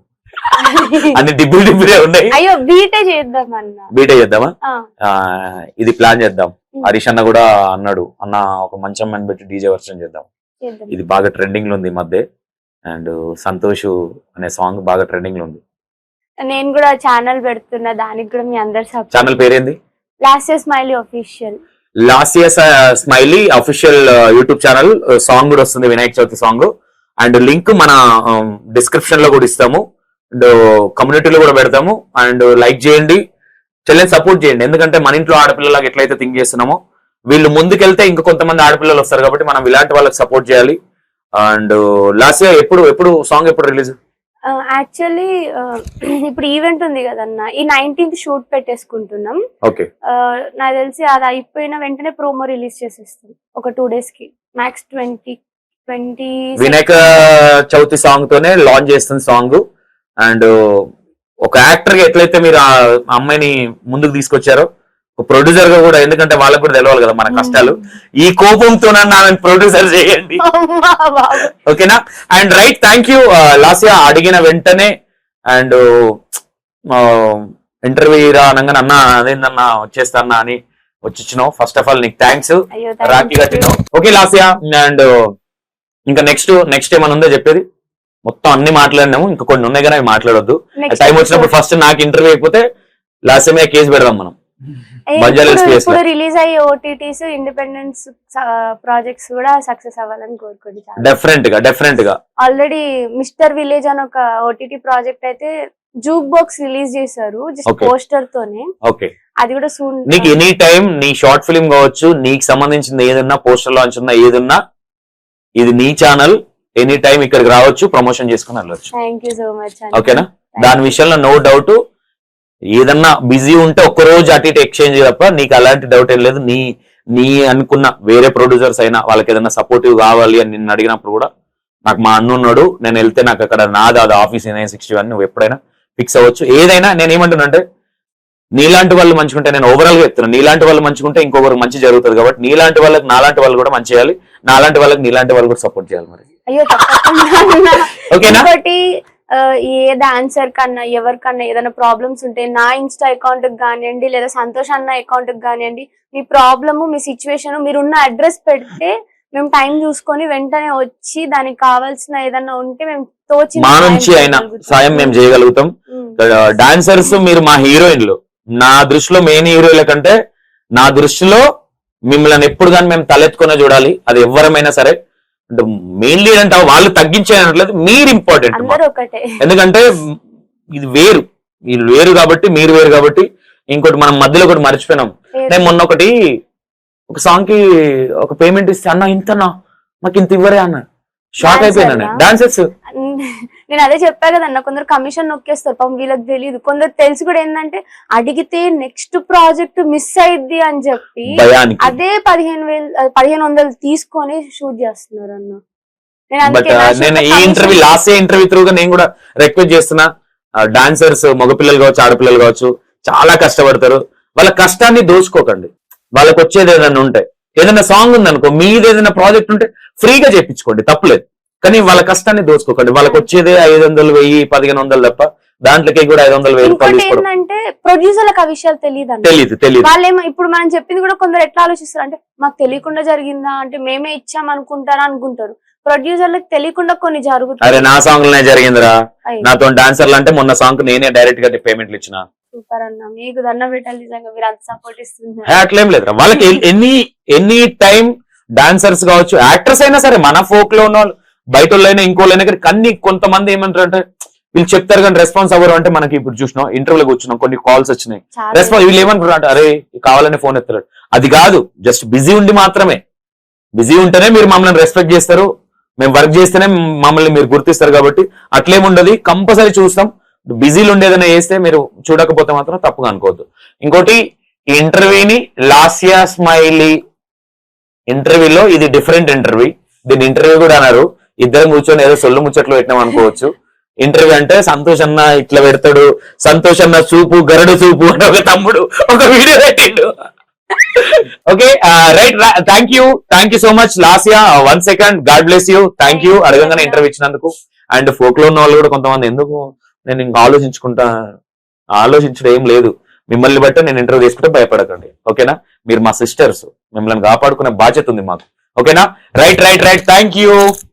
[SPEAKER 1] అన్ని డిబ్బులే ఉన్నాయి.
[SPEAKER 2] అయ్యో బీటే చేద్దాం అన్న.
[SPEAKER 1] బీటే చేద్దామా? ఇది ప్లాన్ చేద్దాం. హరీష్ అన్న కూడా అన్నాడు, అన్న ఒక మంచి అమ్మాయిని పెట్టి డీజే వర్షన్ చేద్దాం. ఇది బాగా ట్రెండింగ్ లో ఉంది ఈ మధ్య. అండ్ సంతోష్ అనే సాంగ్ బాగా ట్రెండింగ్ లో ఉంది.
[SPEAKER 2] నేను కూడా ఛానల్ పెడుతున్నా, దానికి కూడా మీ అందరు సపోర్ట్.
[SPEAKER 1] ఛానల్ పేరేంది?
[SPEAKER 2] Lasya smiley official.
[SPEAKER 1] Lasya smiley official YouTube channel. Song కూడా వస్తుంది, Vinayaka Chavithi song. And link మన డిస్క్రిప్షన్ లో కూడా ఇస్తాము. అండ్ కమ్యూనిటీలో కూడా పెడతాము. అండ్ లైక్ చేయండి, చెల్లెని సపోర్ట్ చేయండి. ఎందుకంటే మన ఇంట్లో ఆడపిల్లలాగా ఎట్లయితే థింక్ చేస్తున్నామో వీళ్ళు ముందుకెళ్తే ఇంకా కొంతమంది ఆడపిల్లలు వస్తారు కాబట్టి మనం ఇలాంటి వాళ్ళకి సపోర్ట్ చేయాలి. అండ్ లాస్యా ఎప్పుడు సాంగ్ ఎప్పుడు రిలీజ్?
[SPEAKER 2] యాక్చువల్లీ ఇప్పుడు ఈవెంట్ ఉంది కదన్న, ఈ 19th షూట్ పెట్టేసుకుంటున్నాం.
[SPEAKER 1] ఓకే.
[SPEAKER 2] నాకు తెలిసి అది అయిపోయిన వెంటనే ప్రోమో రిలీజ్ చేసేస్తాం ఒక 2 days కి, మ్యాక్స్ 20
[SPEAKER 1] వినాయక చవితి సాంగ్ తోనే లాంచ్ చేస్తుంది సాంగ్. అండ్ ఒక యాక్టర్ గా ఎట్లయితే మీరు ఆ అమ్మాయిని ముందుకు తీసుకొచ్చారో ఒక ప్రొడ్యూసర్ గా కూడా, ఎందుకంటే వాళ్ళకు కూడా తెలవాలి కదా మన కష్టాలు. ఈ కోపంతో ప్రొడ్యూసర్ చేయండి. ఓకేనా? And right, thank you Lasya. అడిగిన వెంటనే అండ్ ఇంటర్వ్యూ రా అనగానే అన్న అదేందన్నా వచ్చేస్తా అన్న అని వచ్చినావు. ఫస్ట్ ఆఫ్ ఆల్ నీకు థ్యాంక్స్. రాఖీ కట్టినావు. ఓకే లాస్యా. అండ్ ఇంకా నెక్స్ట్ ఏమైనా ఉందో చెప్పేది? మొత్తం అన్ని మాట్లాడినాము, ఇంకా కొన్ని ఉన్నాయి కానీ అవి మాట్లాడొద్దు. టైం వచ్చినప్పుడు ఫస్ట్ నాకు ఇంటర్వ్యూ అయిపోతే లాస్ట్ మీద కేసు పెడదాం మనం.
[SPEAKER 2] ఇప్పుడు రిలీజ్ అయ్యే ఓటీటీస్ ఇండిపెండెన్స్ ప్రాజెక్ట్స్ కూడా సక్సెస్ అవ్వాలని కోరుకుంటున్నాను.
[SPEAKER 1] డెఫినెట్ గా
[SPEAKER 2] ఆల్రెడీ మిస్టర్ విలేజ్ అని ఒక ఓటీటీ ప్రాజెక్ట్ అయితే జూక్ బాక్స్ రిలీజ్ చేశారు, జస్ట్ పోస్టర్ తోనే.
[SPEAKER 1] ఓకే.
[SPEAKER 2] అది కూడా సూన్.
[SPEAKER 1] నీకు ఎనీ టైం నీ షార్ట్ ఫిల్మ్ కావచ్చు, నీకు సంబంధించింది ఏదన్నా, పోస్టర్ లాంచ్ ఉన్నా ఏదన్నా, ఇది నీ ఛానల్, ఎనీ టైం ఇక్కడికి రావచ్చు, ప్రమోషన్ చేసుకుని వెళ్ళొచ్చు.
[SPEAKER 2] Thank you so much.
[SPEAKER 1] ఓకేనా? దాని విషయంలో నో డౌట్. ఏదన్నా బిజీ ఉంటే ఒక్కరోజు అటు ఇటు ఎక్స్చేంజ్ తప్ప నీకు అలాంటి డౌట్ ఏం లేదు. నీ అనుకున్న వేరే ప్రొడ్యూసర్స్ అయినా వాళ్ళకి ఏదైనా సపోర్టివ్ కావాలి అని నిన్ను అడిగినప్పుడు కూడా నాకు మా అన్న ఉన్నాడు, నేను వెళ్తే నాకు అక్కడ నాది అది ఆఫీస్ 961 నువ్వు ఎప్పుడైనా ఫిక్స్ అవ్వచ్చు. ఏదైనా నేను ఏమంటున్నానంటే నీలాంటి వాళ్ళు మంచుకుంటే, నేను ఓవరాల్ గా చెప్తున్నాను, నీలాంటి వాళ్ళు మంచుకుంటే ఇంకొకరికి మంచి జరుగుతుంది కాబట్టి నీలాంటి వాళ్ళకి నాలాంటి వాళ్ళు కూడా మంచి చేయాలి, నాలాంటి వాళ్ళకి నీలాంటి వాళ్ళు కూడా సపోర్ట్ చేయాలి. మరి
[SPEAKER 2] అయ్యో తప్పకుండా.
[SPEAKER 1] ఓకేనా?
[SPEAKER 2] ఏ డాన్సర్ కన్నా ఎవరికన్నా ఏదైనా ప్రాబ్లమ్స్ ఉంటే నా ఇన్స్టా అకౌంట్ కి కానివ్వండి, లేదా సంతోష్ అన్న అకౌంట్ కి కానివ్వండి, మీ ప్రాబ్లమ్, మీ సిచ్యువేషన్, మీరున్న అడ్రస్ పెడితే మేము టైం చూసుకొని వెంటనే వచ్చి దానికి కావాల్సిన ఏదన్నా ఉంటే మేము తోచిన
[SPEAKER 1] మా నుంచి అయినా సాయం మేము చేయగలుగుతాం. డాన్సర్స్ మీరు మా హీరోయిన్లు. నా దృష్టిలో మెయిన్ హీరోయిన్ల కంటే నా దృష్టిలో మిమ్మల్ని ఎప్పుడు కానీ మేము తలెత్తుకునే చూడాలి. అది ఎవరమైనా సరే. అంటే మెయిన్లీ అంటే వాళ్ళు తగ్గించేయట్లేదు, మీరు ఇంపార్టెంట్. ఎందుకంటే ఇది వేరు, వీళ్ళు వేరు కాబట్టి, మీరు వేరు కాబట్టి. ఇంకోటి మనం మధ్యలో ఒకటి మర్చిపోయినాం. నేను మొన్న ఒక సాంగ్ కి ఒక పేమెంట్ ఇస్తే అన్న ఇంతనా మాకు ఇంత ఇవ్వరే అన్న, షాక్ అయిపోయినా. డాన్సర్స్
[SPEAKER 2] నేను అదే చెప్పా కదన్న, కొందరు కమిషన్ నొక్కేస్తారు పాపం, వీళ్ళకి తెలియదు. కొందరు తెలిసి కూడా ఏంటంటే అడిగితే నెక్స్ట్ ప్రాజెక్ట్ మిస్ అయింది అని చెప్పి అదే 1500 తీసుకొని షూట్ చేస్తున్నారు అన్న.
[SPEAKER 1] నేను ఈ ఇంటర్వ్యూ లాస్ట్ ఇంటర్వ్యూ త్రూగా నేను కూడా రిక్వెస్ట్ చేస్తున్నా, డాన్సర్స్ మగపిల్లలు కావచ్చు, ఆడపిల్లలు కావచ్చు, చాలా కష్టపడతారు. వాళ్ళ కష్టాన్ని దోచుకోకండి. వాళ్ళకి వచ్చేది ఏదైనా ఉంటే, ఏదైనా సాంగ్ ఉందనుకో, మీది ఏదైనా ప్రాజెక్ట్ ఉంటే ఫ్రీగా చేయించుకోండి, తప్పులేదు. కానీ వాళ్ళ కష్టాన్ని దోచుకోకండి. వాళ్ళకి వచ్చేదే 500, 1000, 1500 తప్ప దాంట్లోకి కూడా 500, 1000 రూపాయలు తీసుకోవడం.
[SPEAKER 2] ఏంటంటే ప్రొడ్యూసర్లకు ఆ విషయాలు తెలియదు. వాళ్ళేమో ఇప్పుడు మనం చెప్పింది కూడా కొందరు ఎట్లా ఆలోచిస్తారు అంటే మాకు తెలియకుండా జరిగిందా అంటే మేమే ఇచ్చాం అనుకుంటారా అనుకుంటారు. ప్రొడ్యూసర్లకు తెలియకుండా కొన్ని జరుగుతాయి.
[SPEAKER 1] అరే నా సాంగ్ లోనే జరిగిందిరా, నాతో డాన్సర్లు అంటే మొన్న సాంగ్ నేనే డైరెక్ట్ గా పేమెంట్లు ఇచ్చిన.
[SPEAKER 2] సూపర్ అన్న, మీకు దండం పెట్టాలి నిజంగా, మీరు అంత సపోర్ట్ ఇస్తున్నారు.
[SPEAKER 1] అట్లేం లేదు వాళ్ళకి ఎనీ టైం డాన్సర్స్ కావచ్చు, యాక్టర్స్ అయినా సరే, మన ఫోక్ లో ఉన్న వాళ్ళు, బయట వాళ్ళైనా ఇంకోళ్ళైనా కానీ అన్ని కొంతమంది ఏమంటారు అంటే వీళ్ళు చెప్తారు కానీ రెస్పాన్స్ అవ్వరు. అంటే మనకి ఇప్పుడు చూసినాం ఇంటర్వ్యూలో కూర్చున్నాం, కొన్ని కాల్స్ వచ్చినాయి,
[SPEAKER 2] చాలా
[SPEAKER 1] రెస్పాన్స్ వీళ్ళు ఏమనుకుంటారు అంటే అరే కావాలనే ఫోన్ ఎత్తారు. అది కాదు, జస్ట్ బిజీ ఉండి మాత్రమే. బిజీ ఉంటేనే మీరు మమ్మల్ని రెస్పెక్ట్ చేస్తారు, మేము వర్క్ చేస్తేనే మమ్మల్ని మీరు గుర్తిస్తారు. కాబట్టి అట్లేముండదు, కంపల్సరీ చూస్తాం. బిజీలు ఉండేదైనా చేస్తే మీరు చూడకపోతే మాత్రం తప్పుగా అనుకోవద్దు. ఇంకోటి ఈ ఇంటర్వ్యూని లాస్యా స్మైలీ ఇంటర్వ్యూలో ఇది డిఫరెంట్ ఇంటర్వ్యూ, దీని ఇంటర్వ్యూ కూడా అన్నారు. ఇద్దరం కూర్చొని ఏదో సొల్లు ముచ్చట్లు పెట్టినాం అనుకోవచ్చు. ఇంటర్వ్యూ అంటే సంతోష్ అన్న ఇట్లా పెడతాడు, సంతోష్ అన్న చూపు గరడు చూపు అని ఒక తమ్ముడు ఒక వీడియో పెట్టిండు. Okay right, thank you so much Lasya. 1 second, God bless you, thank you అడగంగానే ఇంటర్వ్యూ ఇచ్చినందుకు. అండ్ ఫోక్ లో ఉన్న వాళ్ళు కూడా కొంతమంది ఎందుకు నేను ఇంకా ఆలోచించడం ఏం లేదు, మిమ్మల్ని బట్టి నేను ఇంటర్వ్యూ తీసుకుంటే భయపడకండి. ఓకేనా, మీరు మా సిస్టర్స్, మిమ్మల్ని కాపాడుకునే బాధ్యత ఉంది మాకు. ఓకేనా, రైట్, థ్యాంక్ యూ.